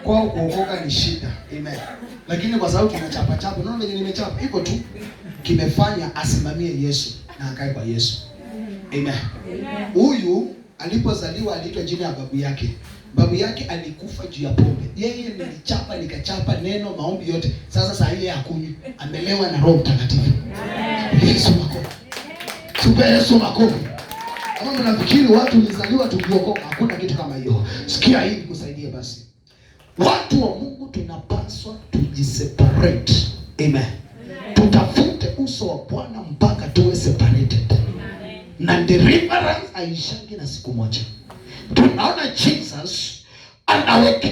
kwa kuokoka ni shida. Amen. Lakini kwa sababu tunachapa, unaona venye nimechapa iko tu kimefanya asimamie Yesu na akae kwa Yesu. Amen. Huyu alipozaliwa aliitwa jina ya babu yake. Babu yake alikufa juu ya pombe. Yeye nilichapa nikachapa neno maombi yote. Sasa saa ile hakunywi. Amelewa na Roho Mtakatifu. Yesu makofi. Super Yesu makofi. Kama mnafikiri watu walizaliwa tukiokoka, hakuna kitu kama hiyo. Sikia hii nikusaidie basi. Watu wa Mungu tunapaswa tujiseparate. Amen. Tutafute uso wa Bwana mpaka tuwe separated. Na deliverance haishangi na siku moja. Tunaona Jesus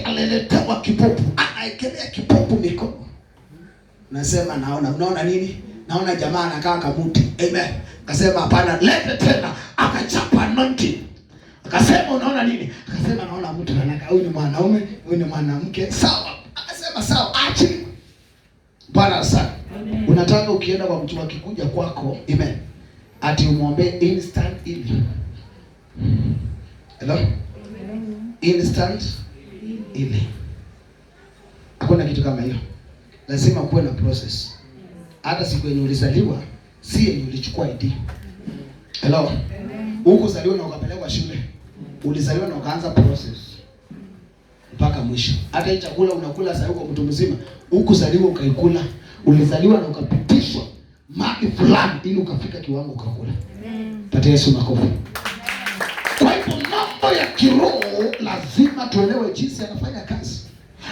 aleletewa kipofu, anaekelea kipofu mikono. Nasema unaona nini? Naona jamaa anakaa kabuti. Amen. Akasema hapana, lete tena. Akachapa anointing. Akasema unaona nini? Akasema naona mtu anakaa, huyu ni mwanaume, huyu ni mwanamke. Sawa. Akasema Bwana sana. Unataka ukienda kwa mtu akikuja kwako, amen, ati umwombe instant healing. Hello? Instant healing. Hakuna kitu kama hiyo. Lazima kuwe na process. Hata siku yenye ulizaliwa si yenye ulichukua ID. Hello? Ukuzaliwa na ukapelekwa shule. Ulizaliwa na ukaanza process mpaka mwisho. Hata hii chakula unakula sasa uko mtu mzima, ukuzaliwa ukaikula. Ulizaliwa na ukapitishwa maki fulani ili ukafika kiwango ukakula. Patia Yesu makofi. Kwa hivyo mambo ya kiroho lazima tuelewe jinsi yanafanya kazi.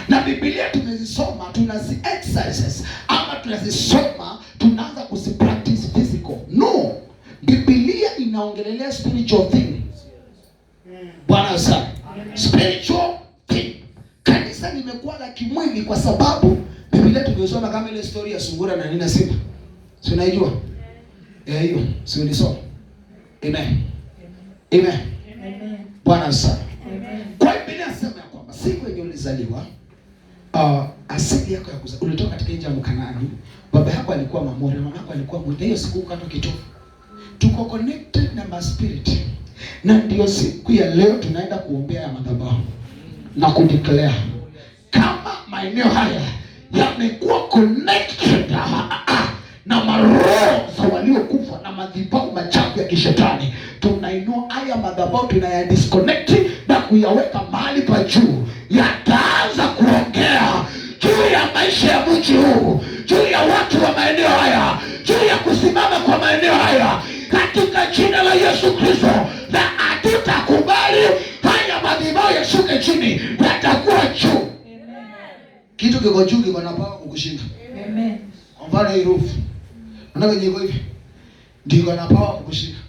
Na Biblia tumezisoma, tunazi exercises ama tunazisoma, tunaanza kuzipractice physical. No. Biblia inaongelelea spiritual thing. Bwana sana. Spiritual thing. Kanisa limekuwa la kimwili kwa sababu Biblia tumesoma kama ile story ya sungura na nina simba. Si unaijua? Hiyo, si ulisoma? Amen. Amen. Bwana sana. Kwa hiyo Biblia inasema ya kwamba siku yenye ulizaliwa, asili yako ya kuzaliwa ulitoka katika nchi ya Mkanaani. Baba yako alikuwa Mamori, mama yako alikuwa Mwita. Hiyo siku ukatoka kitofu. Tuko connected na my spirit. Na ndio siku ya leo tunaenda kuombea ya madhabahu na kudeclare kama maeneo haya yamekuwa connected na maroho za waliokufa na madhabahu machafu ya kishetani, tunainua haya madhabahu, tunaya disconnect na kuyaweka mahali pa juu. Yataanza kuongea juu ya maisha ya mji huu, juu ya watu wa maeneo haya, juu ya kusimama kwa maeneo haya katika jina la Yesu Kristo. Na hatutakubali haya madhabahu yashuke chini, yatakuwa juu. Kitu kiko juu kiko na power kukushinda. Amen. Kwa mfano hii roof. Unaona venye iko hivi? Ndio na power kukushinda.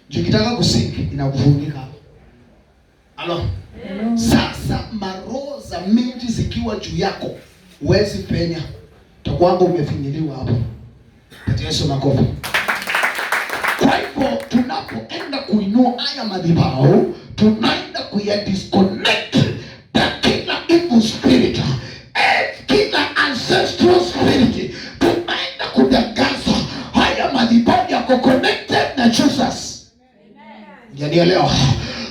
Juu kitaka kusinki inakufunika hapo. Alo. Sasa maroho za miti zikiwa juu yako, huwezi penya. Utakuwa umefinyiliwa hapo. Patia Yesu makofi. Kwa hivyo tunapoenda kuinua haya madhabahu, tunaenda kuya disconnect na kila evil spirit, kila ancestral spirit. Tunaenda kudangaza haya madhabahu yako connected na Jesus. Yanielewa?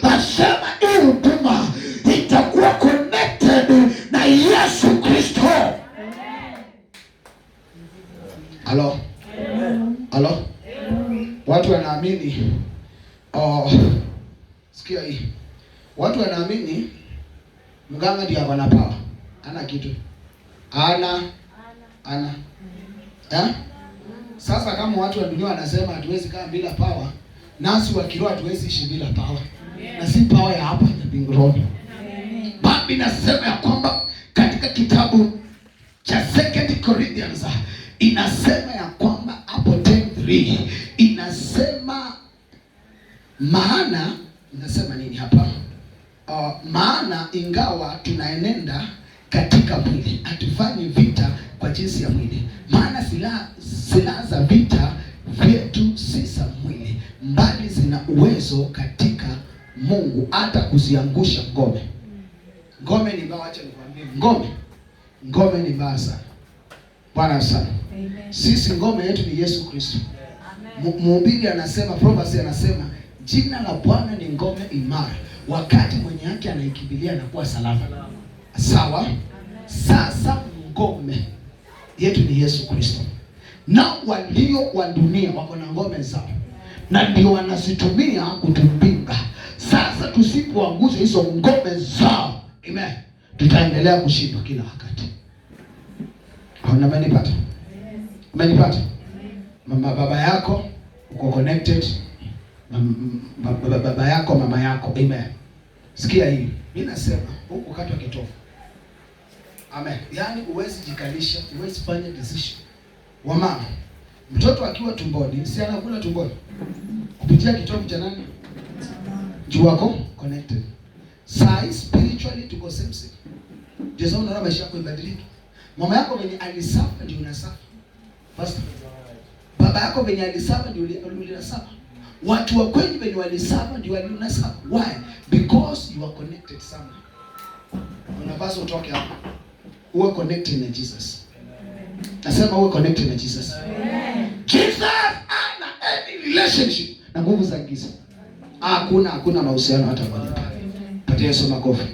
Nasema hii huduma itakuwa connected na Yesu Kristo. Halo? Halo? Watu wanaamini, sikia hii. Watu wanaamini mganga ndiye ako na power. Ana kitu. Ana. Sasa kama watu wa dunia wanasema hatuwezi kaa bila power, nasi wa kiroho hatuwezi ishi bila power. Na si power ya hapa ya mbinguni. Biblia inasema ya kwamba katika kitabu cha 2 Corinthians inasema ya kwamba hapo 10:3 inasema maana, inasema nini hapa? Maana ingawa tunaenenda katika mwili, hatufanyi vita kwa jinsi ya mwili. Maana silaha za vita vyetu si za mwili, mbali zina uwezo katika Mungu hata kuziangusha ngome. Ngome ni mbaya, acha nikwambie, ngome ni mbaya sana. Bwana sana. Sisi ngome yetu ni Yesu Kristo. Mhubiri anasema, Proverbs anasema, jina la Bwana ni ngome imara, wakati mwenye haki anaikimbilia anakuwa salama. Sawa? Sasa ngome yetu ni Yesu Kristo. Na walio wa dunia wako na ngome zao, na ndio wanazitumia kutupinga. Sasa tusipoangusha hizo ngome zao, amen, tutaendelea kushindwa kila wakati. Umenipata? Umenipata? Mama, baba yako uko connected. Baba yako, mama yako, amen. Sikia hii. Mimi nasema huko katwa kitofu. Amen. Yaani uwezi jikalisha, uwezi fanya decision. Wamama, mtoto akiwa tumboni, si anakula tumboni kupitia kitofu cha nani? Juu wako connected. Sai spiritually tuko same. Ndio unaona maisha yako ibadilike. Mama yako venye alisafa ndio unasafa. Pastor. Baba yako venye alisafa ndio unasafa. Watu wa kweli venye walisafa ndio unasafa. Why? Because you are connected somewhere. Unapaswa utoke hapo. Uwe connected na Jesus. Nasema uwe connected na Jesus. Amen. Jesus ana any relationship na nguvu za giza. Hakuna mahusiano hata moja pale. Patia Yesu makofi.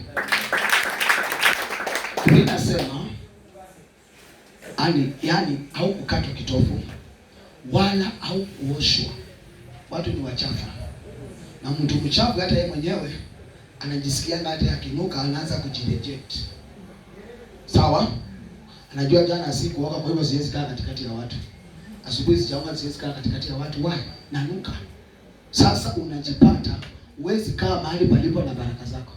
Ninasema yani au kukatwa kitovu wala au kuoshwa. Watu ni wachafu. Na mtu mchafu hata yeye mwenyewe anajisikia hata akinuka anaanza kujireject. Sawa? Anajua jana sikuoga kwa hivyo siwezi kaa katikati ya watu. Asubuhi sijaoga siwezi kaa katikati ya watu. Why? Nanuka. Sasa unajipata huwezi kaa mahali palipo na baraka zako.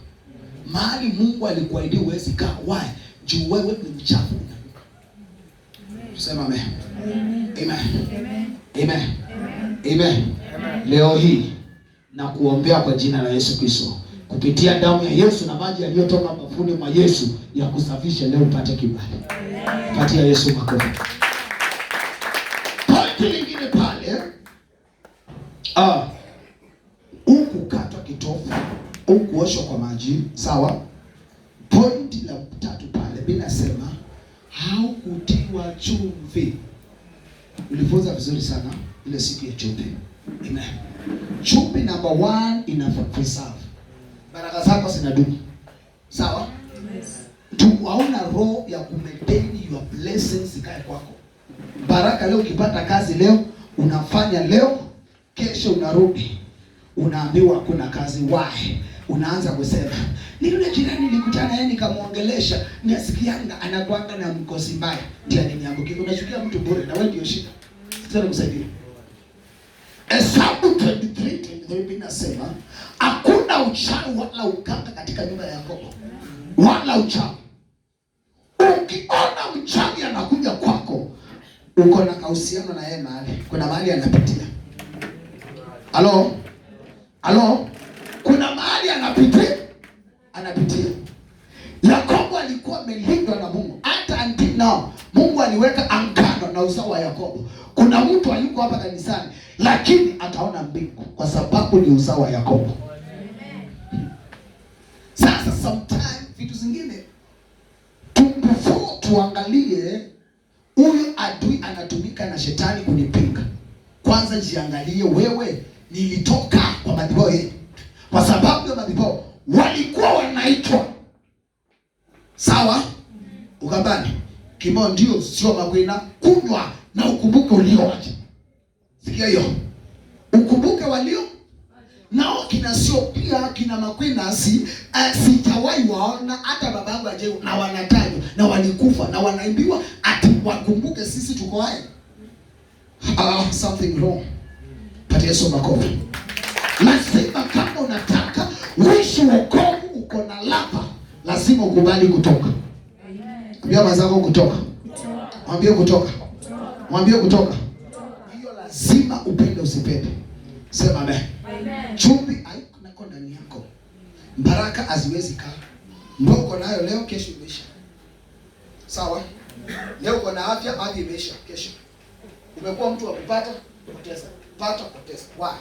Mahali Mungu alikuahidi huwezi kaa. Why? Juu wewe ni mchafu unanuka. Tuseme amen. Amen. Amen. Amen. Leo hii na kuombea kwa jina la Yesu Kristo. Kupitia damu ya Yesu na maji yaliyotoka bafuni mwa Yesu ya kusafisha leo upate kibali. Patia Yesu makofi. Pointi lingine pale. Ukukatwa kitovu, ukuoshwa kwa maji, sawa? Pointi la 3 pale bila sema haukutiwa chumvi. Ulifunza vizuri sana ile siku ya chumvi. Amen. Chumvi number 1 ina preserve. Baraka zako zinadumu. Sawa? Yes. Tu hauna roho ya kumaintain your blessings ikae kwako. Baraka leo ukipata kazi leo, unafanya leo, kesho unarudi. Unaambiwa kuna kazi wahi. Unaanza kusema, ni yule jirani nilikutana naye nikamuongelesha, nasikianga anakuanga na mkosi mbaya. Ndio nimeangukia. Unachukia mtu bure na wewe ndio shida. Sasa nikusaidia. Hesabu 23 inasema hakuna uchawi wala uganga katika nyumba ya Yakobo. Wala uchawi. Ukiona mchawi anakuja kwako, uko na kauhusiano na yeye mahali. Kuna mahali anapitia. Halo? Kuna mahali anapitia. Yakobo alikuwa amelindwa na Mungu. Hata until now Mungu aliweka angano na uzao wa Yakobo. Kuna mtu yuko hapa kanisani lakini ataona mbingu kwa sababu ni uzao wa Yakobo. Sasa sometimes vitu zingine tuangalie huyu adui anatumika na shetani kunipinga. Kwanza jiangalie wewe, nilitoka kwa madhabahu yetu. Kwa sababu ya madhabahu walikuwa wanaitwa. Sawa? Ukabani. Kimo ndio sio makwina, kunywa na ukumbuke ulioacha. Sikia hiyo. Ukumbuke walio nao kina sio pia kina makwina sijawahi waona hata babangu aje na wanatajwa na walikufa na wanaimbiwa ati wakumbuke sisi tuko hai. Something wrong. Patia Yesu makofi. Lazima kama unataka uishi wokovu uko na lapa, lazima ukubali kutoka. Ambia mazako kutoka. Mwambie kutoka. Mwambie kutoka. Hiyo lazima upende usipende. Sema amen. Chumvi haiko ndani yako. Baraka haziwezi kaa. Mboko nayo leo kesho imeisha. Sawa? Leo uko na afya hadi imeisha kesho. Umekuwa mtu wa kupata poteza. Pata poteza. Why?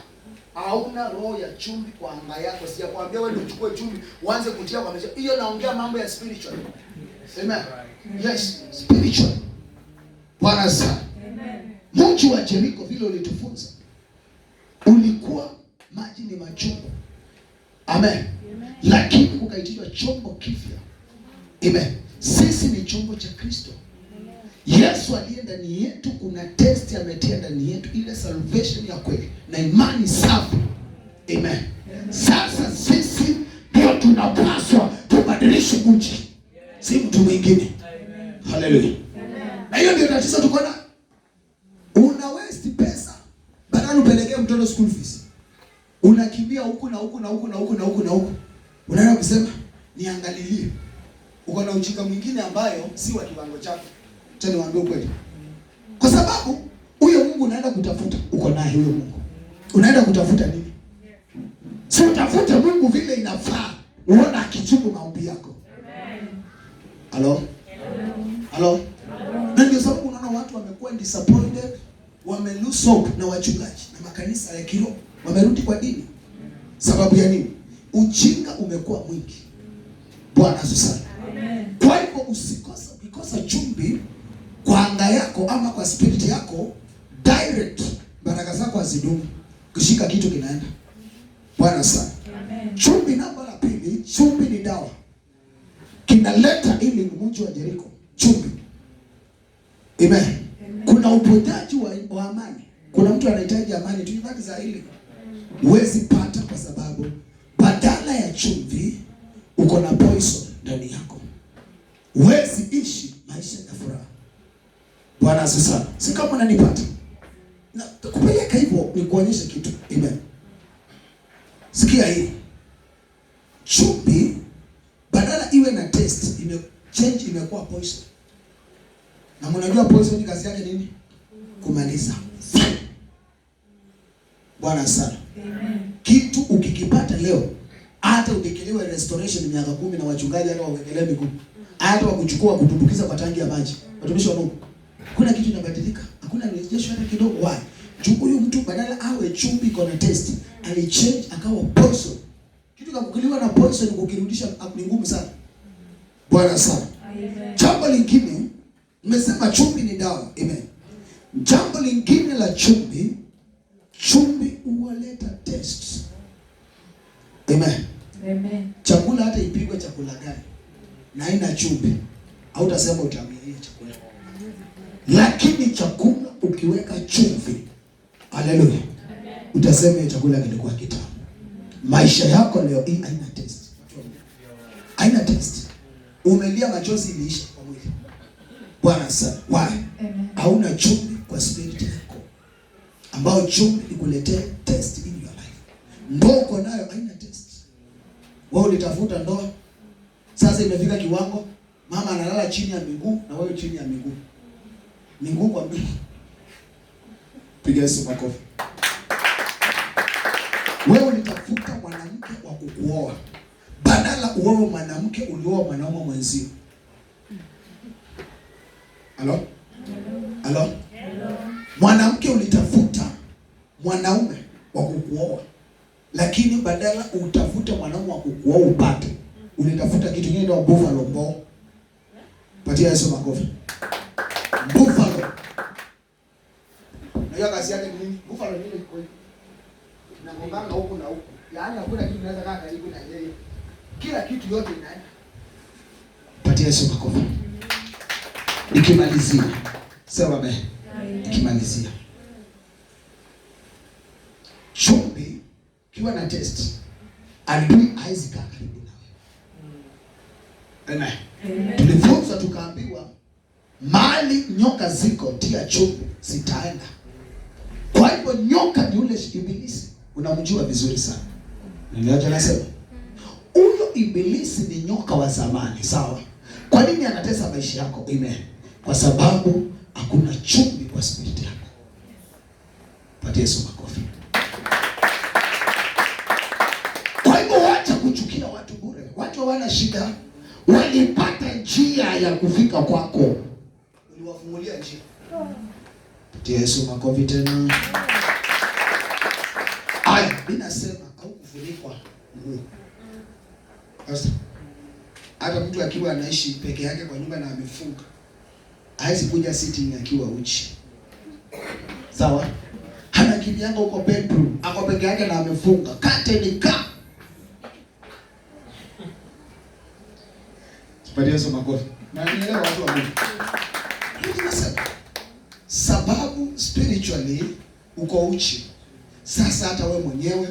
Hauna roho ya chumvi kwa anga yako. Sijakwambia wewe uchukue chumvi uanze kutia kwa maisha. Hiyo naongea mambo ya spiritual. Amen. Yes, spiritual. Bwana sana. Amen. Mji wa Jericho vile ulitufunza. Ulikuwa maji ni machungu. Amen. Amen. Lakini ukaitwa chombo kipya. Amen. Sisi ni chombo cha Kristo. Yesu aliye ndani yetu, kuna test ametia ndani yetu, ile salvation ya kweli na imani safi. Amen. Sasa sisi ndio tunapaswa tubadilishe mji, si mtu mwingine. Haleluya. Na hiyo ndio tatizo tuko na. Una waste pesa badala upelekee mtoto school fees. Unakimbia huku na huku na huku na huku na huku na huku. Unaenda kusema niangalilie. Uko na ujinga mwingine ambayo si wa kiwango chako. Tena niwaambie kweli. Kwa sababu huyo Mungu unaenda kutafuta, uko naye huyo Mungu. Unaenda kutafuta nini? Si utafute Mungu vile inafaa. Uona akijibu maombi yako. Halo? Halo? Na ndio sababu unaona watu wamekuwa disappointed, wame lose hope na wachungaji na makanisa ya kiroho. Wamerudi kwa dini. Sababu ya nini? Ujinga umekuwa mwingi. Bwana asifiwe. Amen. Kwa hivyo usikose chumvi kwa anga yako. yako ama kwa spirit yako direct, baraka zako hazidumu. Kushika kitu kinaenda. Bwana sana. Amen. Chumvi namba la pili, chumvi ni dawa. Kinaleta ili mji wa Jericho. Chumvi. Amen. Amen. Kuna upotaji wa amani. Kuna mtu anahitaji amani tu ibaki za hili. Huwezi pata kwa sababu badala ya chumvi uko na poison ndani yako. Huwezi ishi maisha ya furaha. Bwana asifiwe. Si kama unanipata. Na kupeleka hivyo ni kuonyesha kitu. Amen. Sikia hii. Chumvi badala iwe na taste, change imekuwa poison. Na mnajua poison kazi yake nini? Kumaliza. Bwana sana. Amen. Kitu ukikipata leo, hata udekelewe restoration miaka 10 na wachungaji hata wawekelee miguu. Hata wakuchukua kutumbukiza kwa tangi ya maji. Watumishi wa Mungu. Kuna kitu inabadilika. Hakuna rejesho hata kidogo. Why? Huyu mtu badala awe chumvi iko na taste, alichange akawa poison. Kitu kukiliwa na poison kukirudisha ni ngumu sana. Bwana sana. Amen. Jambo lingine, nimesema chumvi ni dawa. Amen. Jambo lingine la chumvi huwaleta taste. Amen. Amen. Chakula hata ipigwe chakula gani na haina chumvi, au utasema utamilia chakula. Lakini chakula ukiweka chumvi, haleluya, utasema hiyo chakula kilikuwa kitamu. Maisha yako leo hii haina taste. Haina taste. Umelia machozi iliisha kwa mwili. Bwana sana. Why? Hauna chumvi kwa spirit yako. Ambao chumvi ikuletee taste in your life. Ndoa uko nayo haina taste. Wewe ulitafuta ndoa. Sasa imefika kiwango mama analala chini ya miguu na wewe chini ya miguu. Miguu kwa miguu. Piga Yesu makofi. Wewe ulitafuta mwanamke wa kukuoa. Badala uoe mwanamke ulioa mwanaume mwenzio. Halo? Halo? Mwanamke ulitafuta mwanaume wa kukuoa. Lakini badala utafute mwanaume wa kukuoa upate, ulitafuta kitu kingine ndio buffalo mbo. Patia Yesu makofi. Buffalo. Na kazi yake ni nini? Buffalo ni ile iko na ngonganga huko na huko. Yaani hakuna kitu kinaweza kaa karibu na yeye. Kila kitu yote inaenda. Patia Yesu makofi. Nikimalizia. Sema amen. Nikimalizia. Chumvi kiwa na taste, adui haizi kaa karibu na wewe. Amen. Tulifunza tukaambiwa mali nyoka ziko tia chumvi zitaenda. Kwa hivyo nyoka ni ule ibilisi, unamjua vizuri sana. Ndio nasema. Huyo ibilisi ni nyoka wa zamani, sawa? Kwa nini anatesa maisha yako? Amen. Kwa sababu hakuna chumvi kwa spirit yako. Patia Yesu makofi. Kwa hivyo wacha kuchukia watu bure. Watu hawana shida. Walipata njia ya kufika kwako. Uliwafungulia njia. Patia Yesu makofi tena. Aya, ninasema au kufunikwa nguo. Sasa hata mtu akiwa anaishi peke yake kwa nyumba na amefunga, haizi kuja sitting akiwa uchi. Sawa? Hana kinyanga huko bedroom, ako peke yake na amefunga. Kate ni ka. Patia Yesu makofi. Na nielewa watu wa Mungu. Tunasema sababu spiritually uko uchi. Sasa hata we mwenyewe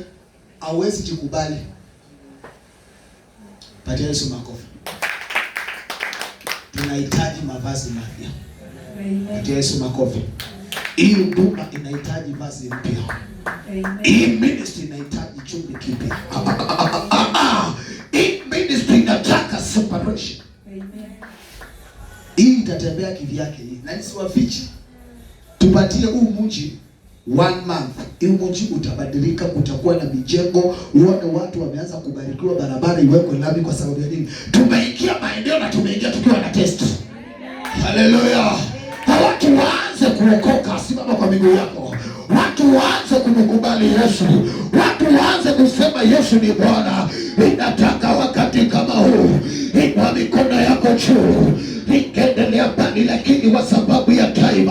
hauwezi jikubali. Patia Yesu makofi. Tunahitaji mavazi mapya. Patia Yesu makofi. Hii huduma inahitaji vazi mpya. Hii ministry inahitaji chumvi kipya. Hii ministry inataka separation. Hii itatembea kivyake hii. Na nisiwafiche. Tupatie huu mji 1 month. Hii mji utabadilika, kutakuwa na mijengo, uone watu wameanza kubarikiwa, barabara iwekwe lami. Kwa sababu ya nini? Tumeingia maeneo na tumeingia tukiwa na test. Haleluya. Watu waanze kuokoka, simama kwa miguu yako. Watu waanze kumkubali Yesu. Watu waanze kusema Yesu ni Bwana. Ninataka wakati kama huu, inua mikono yako juu. Ningeendelea mbali lakini kwa sababu ya time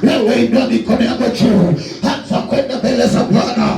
Wewe inua mikono yako juu, anza kwenda mbele za Bwana,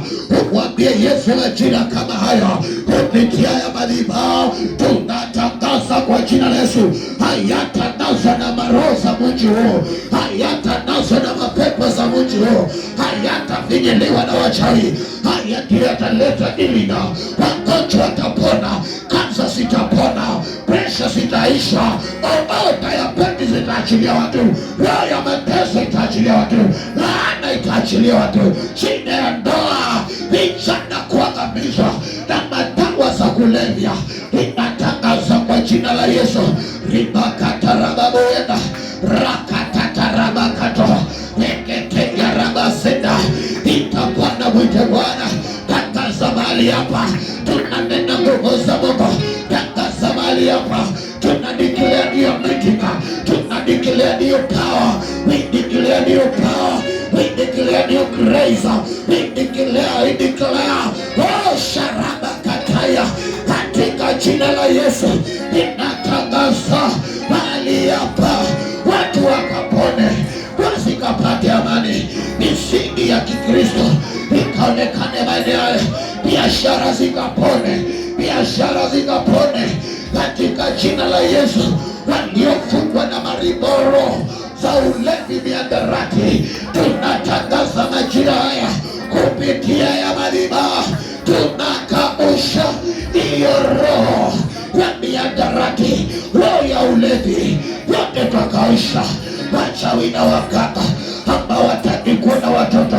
umwambie Yesu, majira kama haya kupitia ya madhabahu tunatangaza kwa jina la Yesu, hayatanazwa na maroho za mji huo, hayatanazwa na mapepo za mji huo, hayatafinyiliwa na wachawi. Haya ndiyo yataleta ilina, wagonjwa watapona, kansa zitapona, presha zitaisha, magonjwa ya pendi zitaachilia watu, roho ya mateso itaachilia watu, laana itaachilia watu, shida ya ndoa, vijana kuangamizwa na madawa za kulevya. Inatangaza kwa jina la Yesu. Ribakatarababenda rakatatarabakato eketegarabasenda itakuwa na mwite Bwana. Tangaza mahali hapa, tunanena nguvu za Mungu. Tangaza mahali hapa, tunadeclare new meeting, tunadeclare new power, we declare new power, we declare new grace, we declare oh sharaba kataya katika jina la Yesu. Inatangaza mahali hapa, watu wakapone, wasikapate amani, misingi ya Kikristo ikaonekane maeneo, biashara zikapone, biashara zikapone katika jina la Yesu. Waliofungwa na mariboro za ulevi, miadarati, tunatangaza majira haya kupitia ya madhabahu, tunakausha hiyo roho ya miadarati, roho ya ulevi, yote twakausha. Wachawi na waganga ambao wataki kuona watoto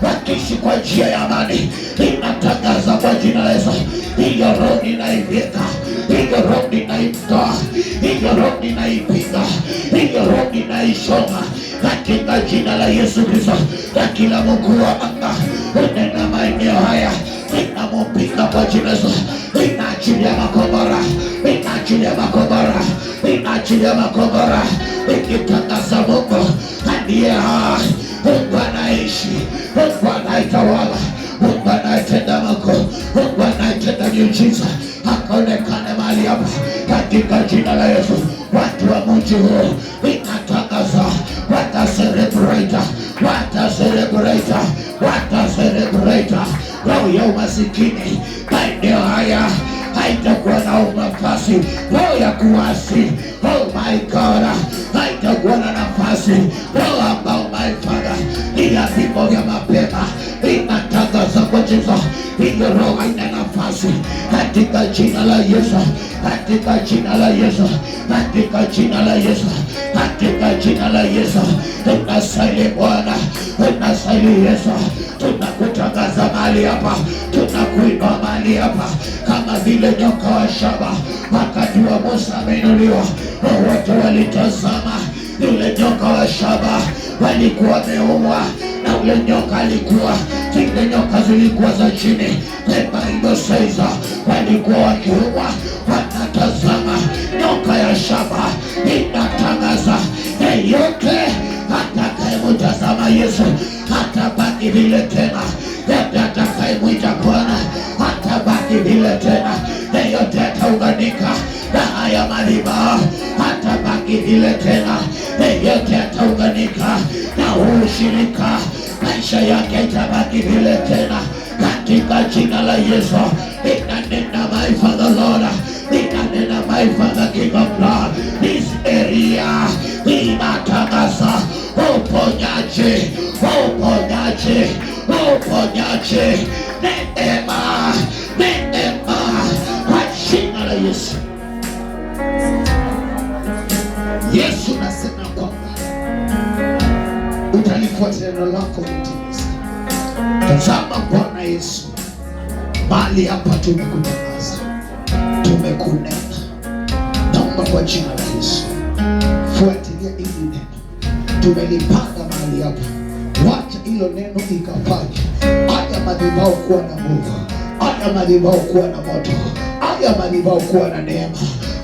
wakiishi kwa njia ya amani, inatangaza kwa jina la Yesu, hiyo roho ninaivika, hiyo roho ninaitoa, hiyo roho ninaipinga, hiyo roho ninaishoma katika jina la Yesu Kristo. Na kila mkuu wa anga unena maeneo haya, ninamupinga kwa jina la Yesu. Inaachilia makombora, inaachilia makombora, inaachilia makombora, ikitangaza Mungu ndiye hai, Mungu anaishi, Mungu anaitawala, Mungu anaitenda makuu, Mungu anaitenda miujiza, akaonekane mahali hapa katika jina la Yesu. Watu wa mji huu inatangaza wataselebrate, wataselebrate, wataselebrate. Roho ya umasikini maeneo haya haitakuwa na nafasi, roho ya kuasi, oh my God, haitakuwa na nafasi, roho ambao my Father ni ya vifo vya mapema, inatangaza kwa Yesu, hiyo roho haina nafasi katika jina la Yesu, katika jina la Yesu, katika jina la Yesu, katika jina la Yesu. Tunasali Bwana, tunasali Yesu, tunakutangaza mahali hapa, tunakuinua mahali hapa kama vile nyoka wa shaba. Wakati wa Musa ameinuliwa, wote walitazama yule nyoka wa shaba, walikuwa wameua na ule nyoka alikuwa, zile nyoka zilikuwa za chini. The Bible says walikuwa wakiua, wanatazama nyoka ya shaba. Inatangaza yeyote atakayemtazama Yesu hatabaki vile tena, yeyote atakayemwita Bwana hatabaki vile tena, yeyote ataunganika na haya madhabahu hatabaki vile tena, yeyote ataunganika na huu ushirika maisha yake itabaki vile tena, katika jina la Yesu. Inanena my Father Lord, inanena my Father King of Lord, this area inatangaza uponyaji, uponyaji, uponyaji, neema, neema kwa jina la Yesu. Yesu nasema kwamba utalifuata neno lako kutimiza. Tazama Bwana Yesu, mahali hapa tumekutangaza, tumekunena. Naomba kwa jina la Yesu, fuatilia hili neno, tumelipanga mahali hapa, wacha hilo neno ikafanye haya madhabahu kuwa na nguvu, haya madhabahu kuwa na moto, haya madhabahu kuwa na neema,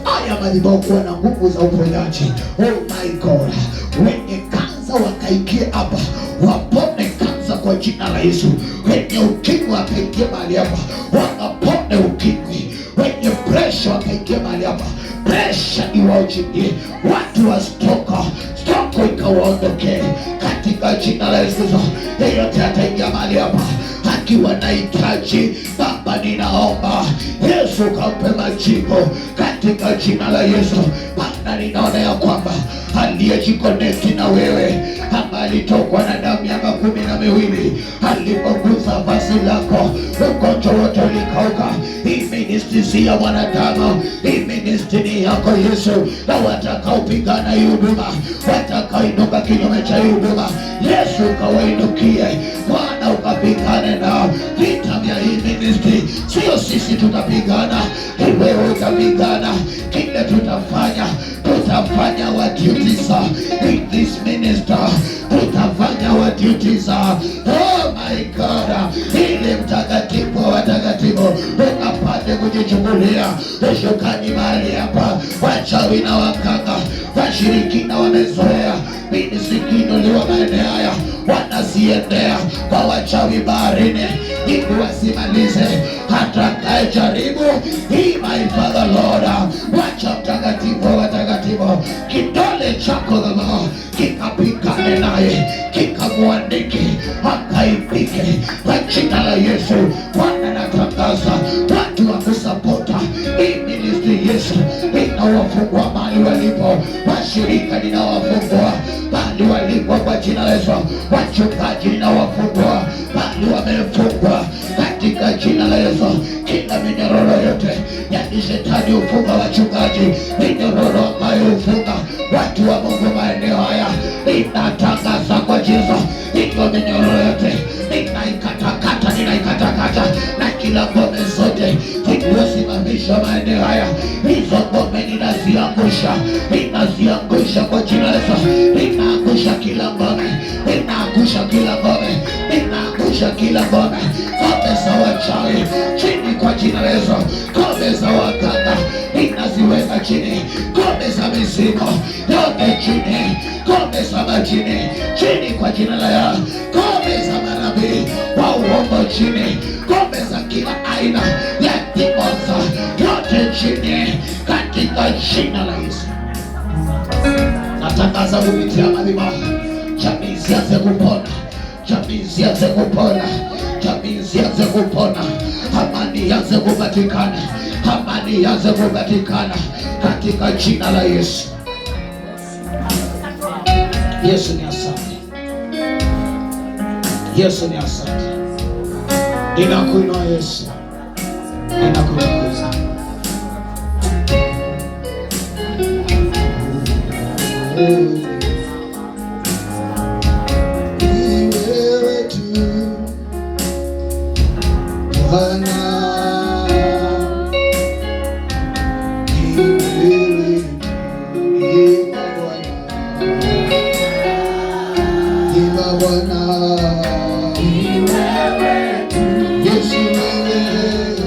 haya madhabahu kuwa na nguvu za uponyaji. Oh my God, wenye kansa wakaikie hapa, wapone kansa kwa jina la Yesu. Wenye ukimwi wakaikie mahali hapa, wakapone ukimwi. Wenye presha wakaikie mahali hapa, presha iwachilie. Watu wa stoko ikawaondokee. katika jina la Yesu. Yeyote ataingia mahali hapa akiwa na hitaji, Baba ninaomba Yesu kampe majibu katika jina la Yesu. Baba ninaona ya kwamba aliyejiconnect na wewe ama alitokwa na damu ya 12 alipogusa vazi lako ugonjwa wote ulikauka. Hii ministry si ya wanadamu, hii ministry ni yako Yesu, na watakaopigana hii huduma, watakaoinuka kinyume cha hii huduma, Yesu kawainukie Bwana, ukapigane nao vita vya hii ministry. Sio sisi tutapigana, wewe utapigana. Kile tutafanya our duties in this minister, tutafanya our duties. Oh my God, ili mtakatifu wa watakatifu ukapate kujichungulia ushukani mahali hapa. Wachawi na wakanga, washirikina wamezoea minisikino maeneo haya, wanaziendea kwa wachawi baharini ili wasimalize hata kae jaribu hii. My Father Lord, wacha mtakatifu wa watakatifu kidole chako Baba kikapigane naye, kikamwandike akaipike kwa jina la Yesu. Bwana natangaza watu wa kusapota hii ministry Yesu, ninawafungua mahali walipo, washirika ninawafungua mahali walipo kwa jina la Yesu, wachungaji ninawafungua mahali wamefungwa katika jina la Yesu. Kila minyororo yote yani shetani ufunga wachungaji, minyororo ambayo ufunga watu wa Mungu maeneo haya, inatangaza kwa Yesu, hiyo minyororo yote ninaikatakata na kila ngome zote zilizosimamisha maeneo haya, hizo ngome ninaziangusha kwa jina la Yesu. Ninaangusha kila ngome, ninaangusha kila ngome, ninaangusha kila ngome, ngome za wachawi chini kwa jina la Yesu, ngome za wakanga ninaziweka chini, ngome za mizimu yote chini, ngome za majini chini kwa jina la Yesu, ngome za manabii wa uongo chini, ngome za kila aina ya demons yote chini katika jina la Yesu. Natangaza kupitia madhabahu, jamii zianze kupona, jamii zianze kupona, jamii zianze kupona, amani ianze kupatikana, amani ianze kupatikana katika jina la Yesu. Yesu ni asante, Yesu ni asante. Ninakuinua Yesu, ninakutukuza. Ni wewe tu Bwana, ni wewe tu Bwana, ni wewe tu Yesu, ni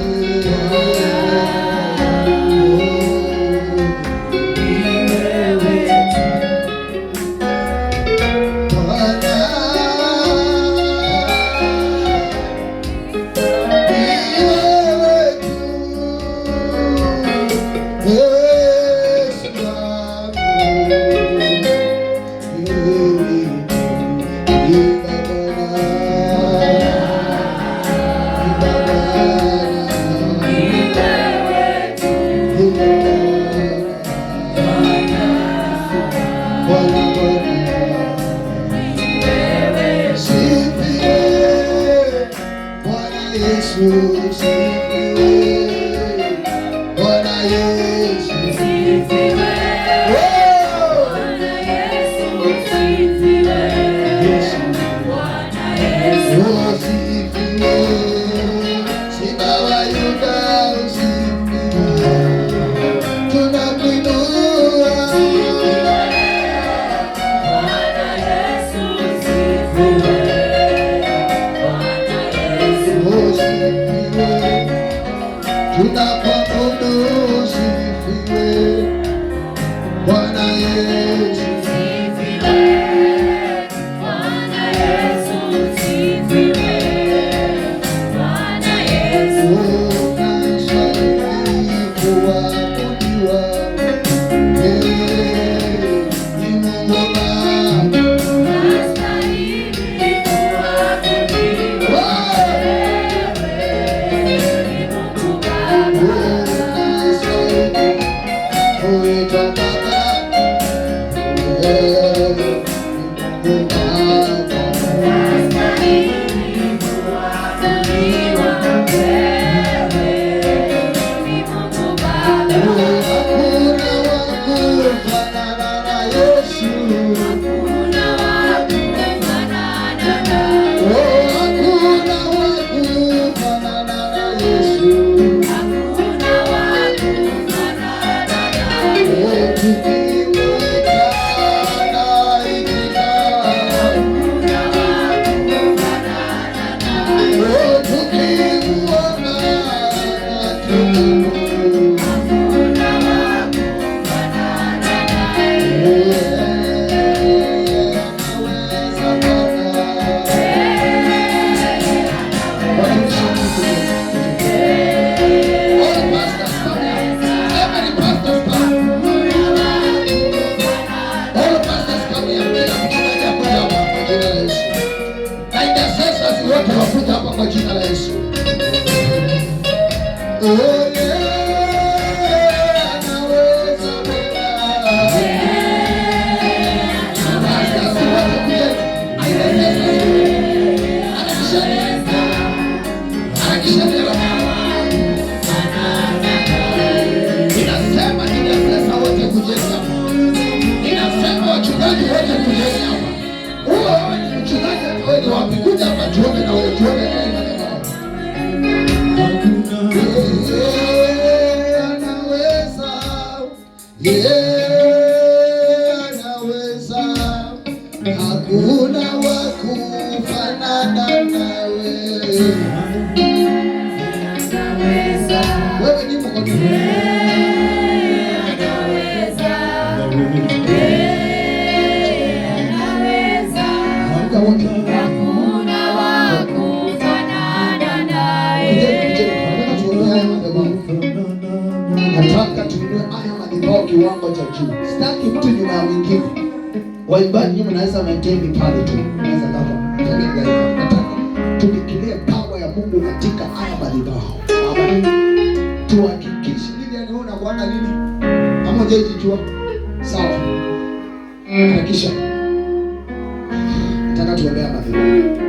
Nataka tuinue haya madhabahu kiwango cha juu. Sitaki mtu nyuma ya mwingine. Waimbaji nyuma naweza maintain pale tu. Naweza hapa. Nataka tulikilie power ya Mungu katika haya madhabahu. Amen. Tuhakikishe nini anaona kuona nini? Kama hujajijua. Sawa. Hakikisha. Nataka tuombea madhabahu.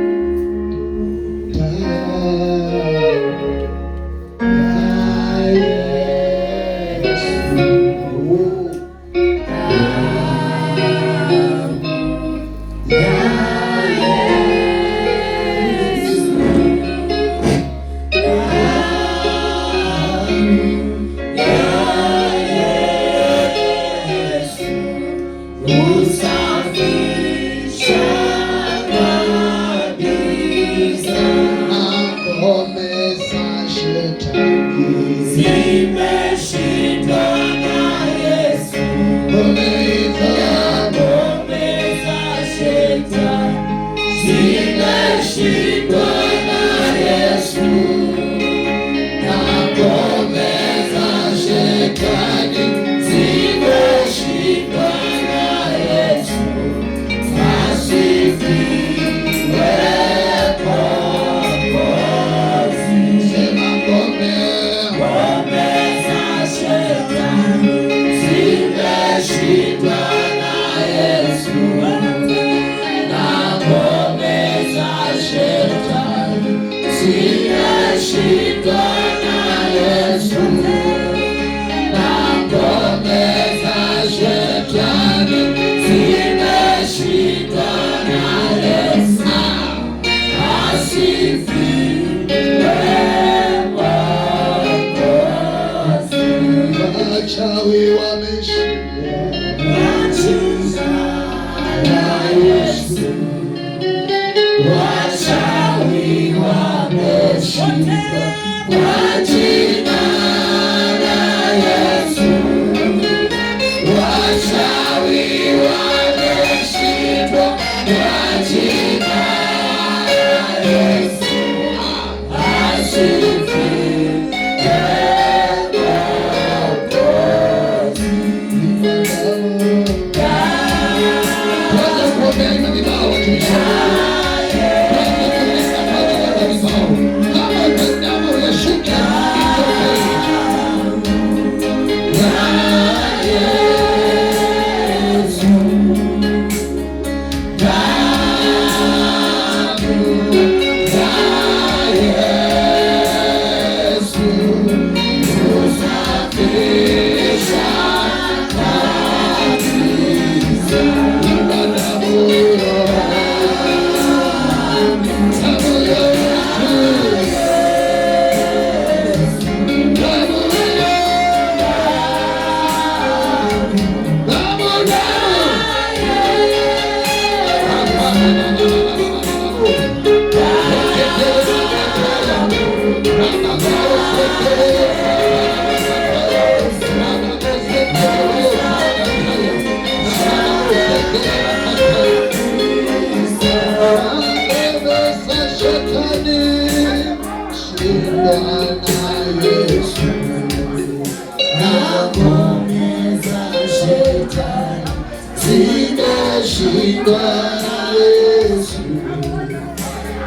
shetani zimeshindwa na Yesu,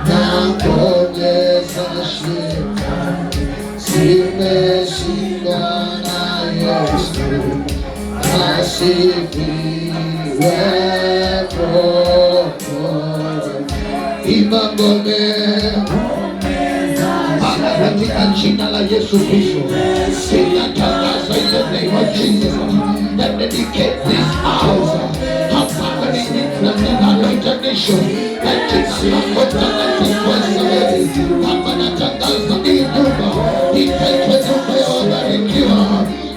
na kuongeza shetani zimeshindwa na Yesu, asifiwe Imangome katika jina la Yesu Kristo, tunatangaza in the name of Jesus that dedicate this house hapa na anointed nation katika kotakatifu hapa natangaza hii nyumba ikaitwe nyumba ya wabarikiwa,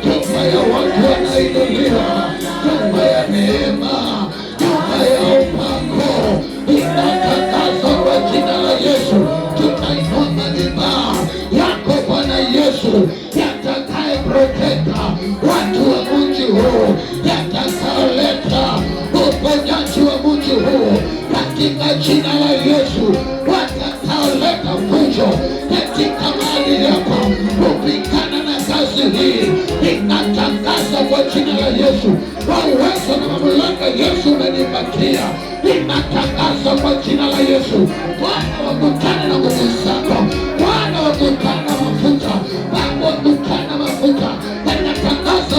nyumba ya watu wanainuliwa, nyumba ya neema, nyumba ya upako. Inatangaza kwa jina la Yesu, tunainua madhabahu yako Bwana Yesu, yatakaye proteka watu wa mji huu, yatakayoleta uponyaji wa mji huu katika jina la Yesu, watakayoleta fujo katika mahali hapa kupigana na kazi hii. Inatangaza kwa jina la Yesu, kwa uwezo na mamlaka Yesu umenipatia. Inatangaza kwa jina la Yesu, Bwana wakutane na nguvu zako, Bwana wakutane na mafuta, Bwana wakutane na mafuta. Inatangaza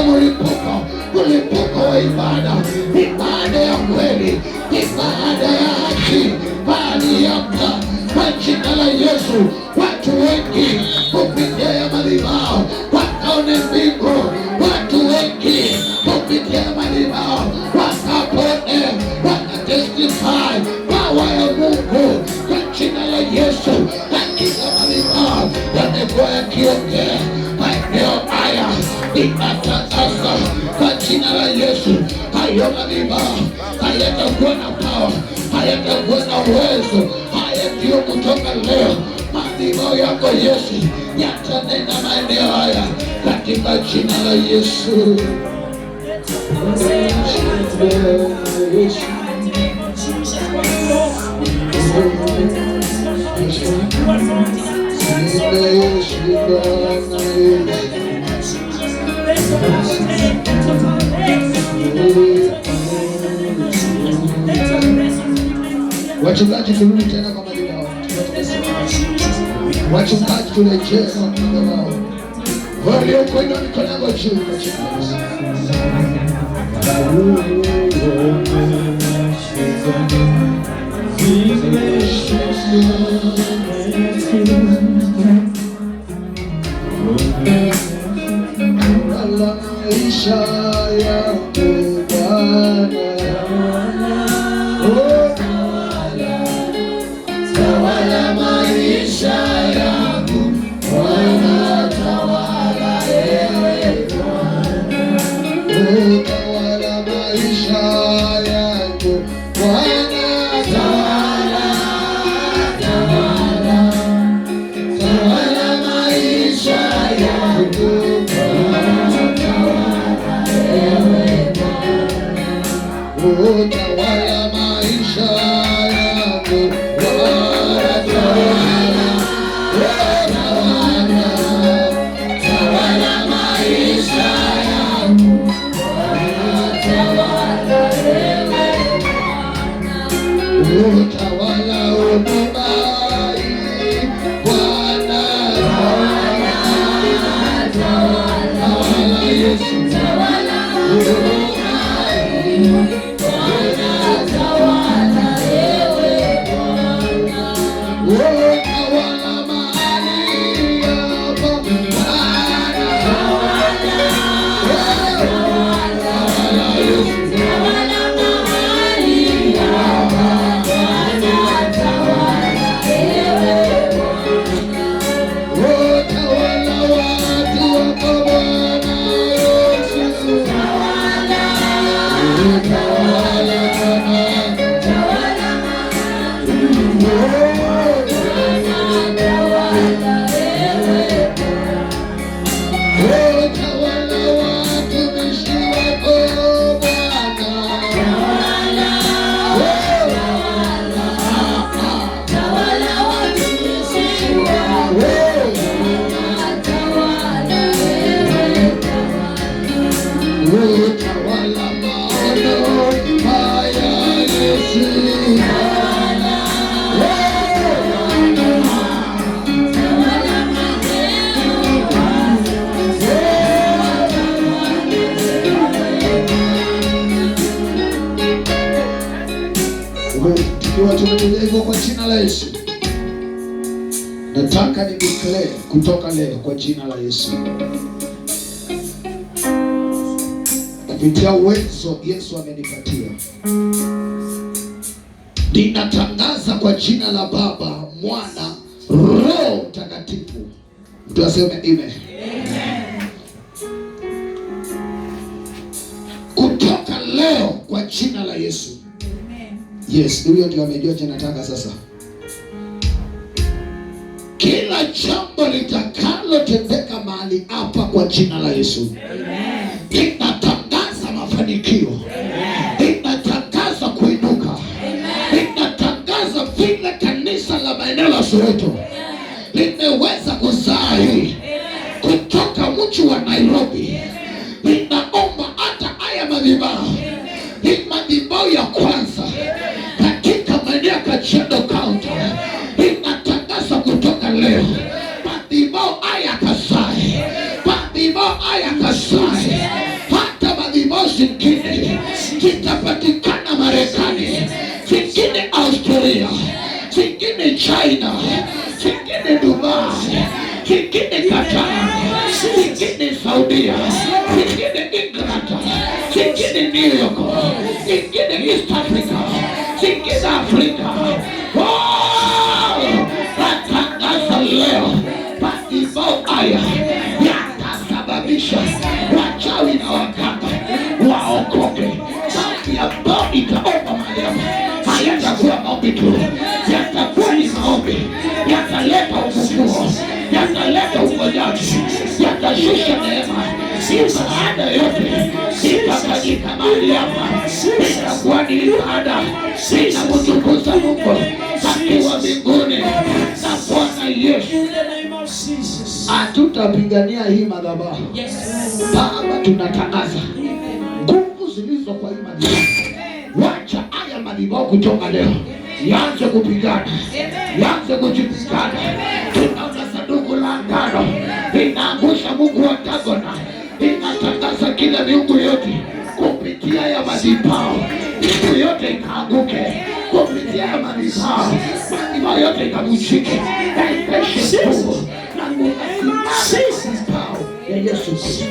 mlipuko wa ibada, ibada ya kweli, ibada ya haki, bali hapa kwa jina la Yesu. Watu wengi kupitia madhabahu wakaone mbingu, watu wengi kupitia madhabahu wakapone, wakatestify power ya Mungu kwa jina la Yesu. Katika madhabahu yamekuwa yakiongea maeneo haya, inatangaza kwa jina la Yesu, hayo madhabahu hayatakuwa na power, hayatakuwa na uwezo. Haya ndio kutoka leo, madhabahu yako Yesu yatanena maeneo haya katika jina la Yesu. Wachungaji, turudi tena kwa madhabahu. Wachungaji, turejee kwa madhabahu. Waliokwenda mikono yako juu kwa jina la Yesu. Maisha yangu Bwana, tawala maisha yangu Bwana, tawala ewe Bwana, tawala maisha yangu Bwana, tawala maisha yangu Bwana, tawala ewe Bwana, tawala maisha yangu Bwana, tawala maisha yangu Bwana, tawala utubai Bwana, tawala Yesu, tawala utubai Bwana, tawala ewe Bwana, tawala mahali hapa Bwana, tawala Yesu, tawala mahali hapa Bwana, tawala ewe Bwana, tawala watu wako Bwana Yesu, tawala Tawala Tukiwa tumetulia hivyo kwa jina la Yesu, nataka ni declare kutoka leo kwa jina la Yesu, kupitia uwezo Yesu amenipatia, ninatangaza kwa jina la Baba, Mwana, Roho Mtakatifu. Mtu aseme amen. Kutoka leo kwa jina la Yesu. Yes, huyo ndio amejua cha nataka sasa. Kila jambo litakalotendeka mahali hapa kwa jina la Yesu, ninatangaza mafanikio, ninatangaza kuinuka, ninatangaza vile kanisa la maeneo la Soweto limeweza kuzaa hii kutoka mji wa Nairobi. Ninaomba hata haya madhabahu, hii madhabahu ya kwanza katika maeneo ya Kajiado County, ninatangaza kutoka leo madhabahu haya kazae, madhabahu haya kazae. Hata madhabahu zingine zitapatikana Marekani, zingine Australia, zingine China, zingine Dubai, zingine Qatar, zingine Saudia, zingine England, zingine New York, zingine East Africa, zingine Afrika. Natangaza leo madhabahu haya yatasababisha wachawi na waganga waokoke. Sauti ya ambao itaomba mahali hapa hayatakuwa maombi tu, yatakuwa ni maombi, yataleta ufufuo, yataleta uponyaji, yatashusha neema. Ibada yote itafanyika mahali hapa, itakuwa ni ibada inamtukuza Mungu akiwa mbinguni na Bwana Yesu. Hatutapigania hii madhabahu. Baba, tunatangaza nguvu zilizo kwa hii madhabahu, wacha haya madhabahu kutoka leo yaanze kupigana, yaanze kujipigana. Tunaona sanduku la agano linaangusha Mungu wa Dagona, inatangaza kila miungu yote kupitia ya madhabahu, miungu yote ikaanguke kupitia ya madhabahu, madhabahu yote ikavunjike, yaipeshe nguvu na madhabahu ya Yesu Kristo.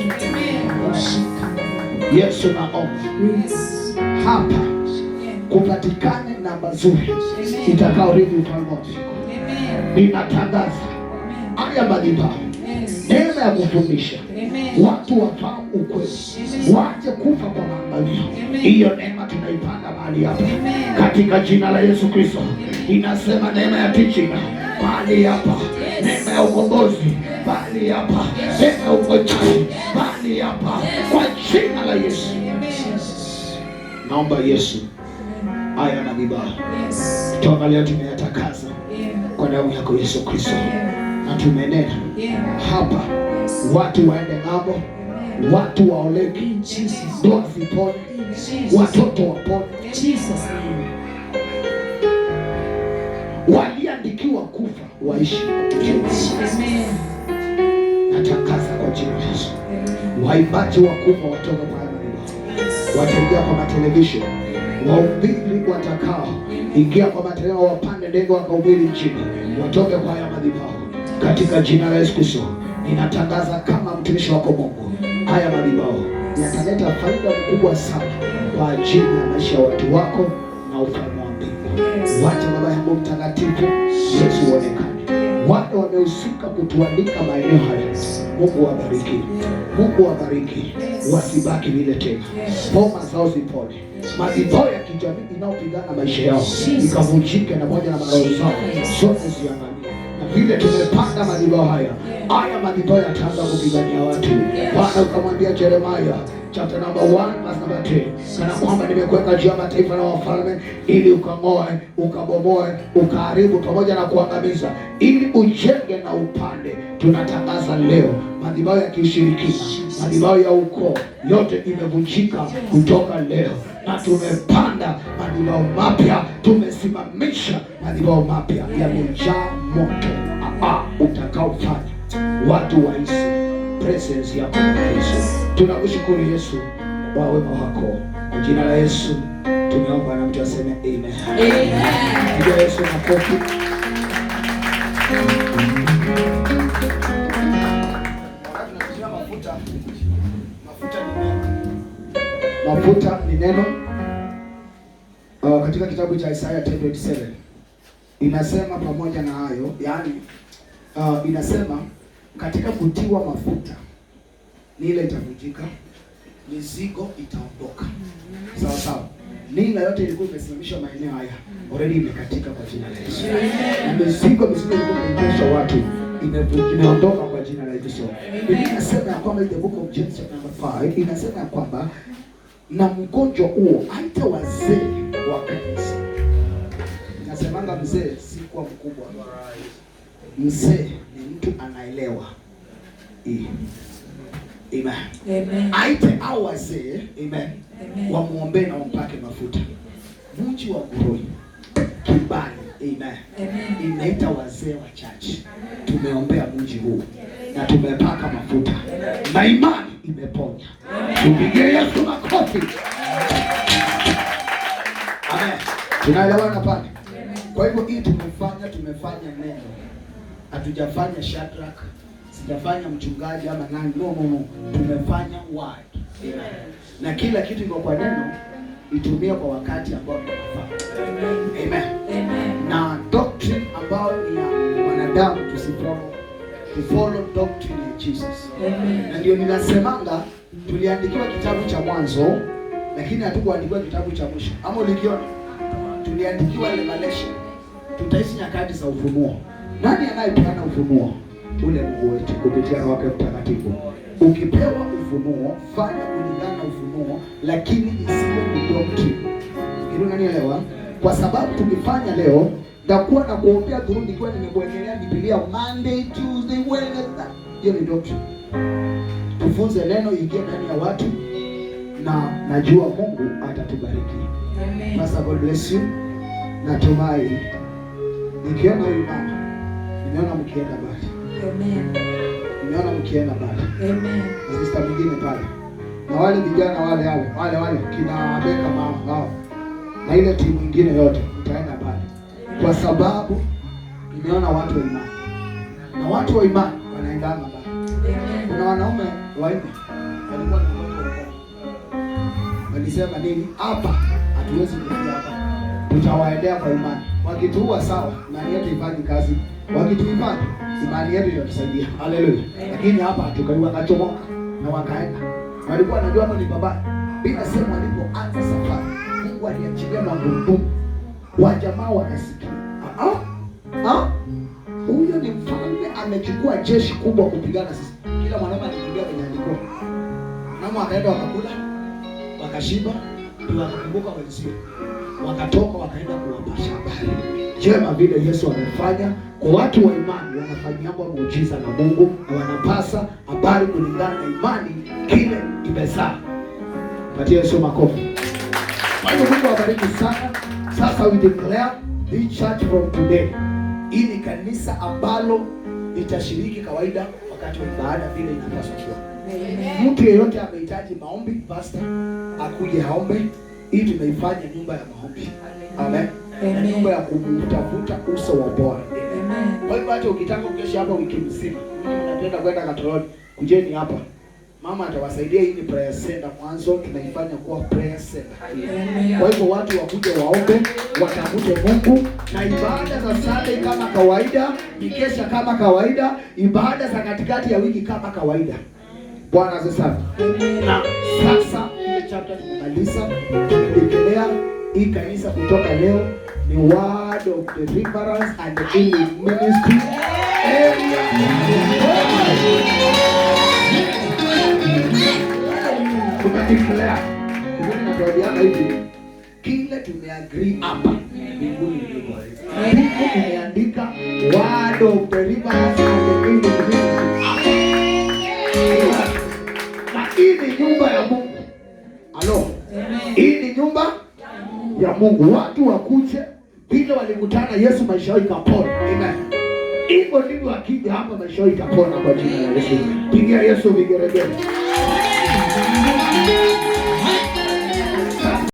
Yesu, naomba hapa kupatikane namba nzuri itakaorithi ufalme wa mbinguni. Ninatangaza haya madhabahu, neema ya kufundisha watu wafahamu ukweli, waache kufa kwa maangamio. Hiyo neema tunaipanda mahali hapa katika jina la Yesu Kristo. Inasema neema ya teaching mahali hapa, neema ya ukombozi mahali hapa, neema ya uponyaji mahali hapa kwa jina la Yesu. Naomba Yesu haya madhabahu kutoka leo tumeyatakaza kwa damu yako Yesu Kristo, na tumenena hapa watu waende ng'ambo, watu waoleke, ndoa zipone, watoto wapone, waliandikiwa kufa waishi. Natangaza kwa jina la Yesu, waimbaji wakubwa watoka kwa madhabahu, wataingia kwa matelevision, wahubiri watakao ingia kwa matendo, wapande ndege wakahubiri nchini, watoke kwa haya madhabahu katika jina la Yesu Kristo. Ninatangaza kama mtumishi wako Mungu, haya madhabahu yataleta faida kubwa sana kwa ajili ya maisha ya watu wako na ufalme wa mbingu. Wacha Baba yangu mtakatifu Yesu uonekane, wale wamehusika kutuandika maeneo haya, Mungu wabariki, Mungu wabariki, wasibaki vile tena, boma zao zipone, madhabahu ya kijamii inayopigana maisha yao ikavunjike, na moja na maroho zao zote ziangamie. Na vile tumepanda madhabahu haya, haya madhabahu yataanza kupigania watu. Bwana ukamwambia Yeremia chapter number 1 verse number 10, kana kwamba nimekuweka juu ya mataifa na wafalme ili ukang'oe, ukabomoe, ukaharibu pamoja na kuangamiza, ili ujenge na upande. Tunatangaza leo madhabahu ya kishirikina, madhabahu ya ukoo yote imevunjika kutoka leo, na tumepanda madhabahu mapya, tumesimamisha madhabahu mapya yamejaa moto utakaofanya watu wahisi presence yako Yesu. Tunakushukuru Yesu kwa wema wako, kwa jina la Yesu. Tumeomba na mtu aseme amen. Amen. Pigia Yesu makofi. Mafuta ni neno. Katika kitabu cha Isaya 10:27 inasema pamoja na hayo, yani inasema katika kutiwa mafuta nila itavunjika, mizigo itaondoka. Sawa sawa. Nila yote ilikuwa imesimamishwa maeneo haya, already imekatika kwa jina la Yesu. Mizigo ilikuwa imeonyesha watu imeondoka kwa jina la Yesu. Biblia inasema kwamba the book of James number 5 inasema kwamba na mgonjwa huo hata wazee wa kanisa. Nasemanga mzee si kwa mkubwa. Mzee ni mtu anaelewa. Amen. Amen. Aite au wazee, amen. Wamuombe na wampake mafuta. Mji wa Guroi, Kibali, amen. Inaita wazee wa church. Tumeombea mji huu na tumepaka mafuta. Na imani imeponya. Tupigie Yesu makofi. Amen. Tunaelewana pale? Kwa hivyo hii tumefanya neno. Hatujafanya Shadrach, sijafanya mchungaji ama nani. No. Tumefanya word. Amen. Na kila kitu iko kwa neno, itumie kwa wakati ambao unafaa. Amen. Na doctrine ambayo ni ya wanadamu tufollow doctrine ya Jesus. Na ndio ninasemanga tuliandikiwa kitabu cha Mwanzo lakini hatukuandikiwa kitabu cha mwisho. Ama ulikiona? Tuliandikiwa Revelation. Tutaishi nyakati za ufunuo. Nani anayepeana ufunuo? Ule Mungu wetu kupitia Roho wake Mtakatifu. Ukipewa ufunuo, fanya kulingana na ufunuo, lakini isiwe ni doctrine. Unanielewa? Kwa sababu tukifanya leo, ndakuwa na kuombea dhuru nikiwa nimekuelekea Biblia Monday, Tuesday, Wednesday. Hiyo ni doctrine. Tufunze neno ingie ndani ya watu na najua Mungu atatubariki. Amen. Pastor, God bless you. Natumai nikiona huyu mama, nimeona mkienda bali. Amen. Nimeona mkienda bali. Amen. Sister mwingine pale. Na wale vijana wale kina Beka mama hao. Na ile timu nyingine yote itaenda bali. Kwa sababu nimeona watu wa imani. Na watu wa imani wanaendana bali. Kuna wanaume wanne walikuwa na watu walisema nini? Hapa hatuwezi kufika hapa. Tutawaendea kwa imani. Wakituua sawa, imani yetu ifanye kazi. Wakituifanya, imani yetu itatusaidia. Haleluya. Lakini hapa tukaliwa kachomoka na wakaenda. Walikuwa wanajua hapo ni baba. Bila sema walipoanza safari, Mungu aliachilia magumu. Wa jamaa wakasikia. Huyo ni mfalme amechukua jeshi kubwa kupigana sisi. Kila mwanaume anakimbia kwenye andiko. Namo wakaenda wakakula, wakashiba, wakakumbuka wenzio. Wakatoka wakaenda kuwapasha habari njema vile Yesu amefanya kwa watu wa imani. Wanafanyia muujiza na Mungu na wanapasa habari kulingana na imani kile imezaa. Patia Yesu makofi. Kwa hiyo Mungu awabariki sana. Sasa we declare this church from today. Hii ni kanisa ambalo litashiriki kawaida wakati wa ibada vile inapaswa kuwa. Mtu yeyote amehitaji maombi, pastor akuje aombe. Hii tumeifanya nyumba ya maombi. Amen. Na nyumba ya kumtafuta uso wa Bwana. Amen. Kwa hivyo hata ukitaka ukesha hapa wiki mzima, unapenda kwenda Katoloni, kujeni hapa. Mama atawasaidia. Hii ni prayer center, mwanzo tunaifanya kuwa prayer center. Amen. Kwa hivyo watu wakuje waombe, watafute Mungu, na ibada za Sunday kama kawaida, mikesha kama kawaida, ibada za katikati ya wiki kama kawaida. Bwana asifiwe. Na sasa ile chapter tumemaliza, tumedekelea hii kanisa kutoka leo ni Word of Deliverance and Healing Ministry area. Tumedekelea tunatoa hivi kile tumeagree hapa mbinguni ndio. Mungu ameandika Word of Deliverance and Healing Ministry. Hii ni nyumba ya Mungu. Halo. Hii ni nyumba ya Mungu. Watu wakuje vile walikutana Yesu, maisha yao ikapona. Amen. Hivyo ndivyo akija hapa maisha yao itapona kwa jina la Yesu. Pigia Yesu vigeregere.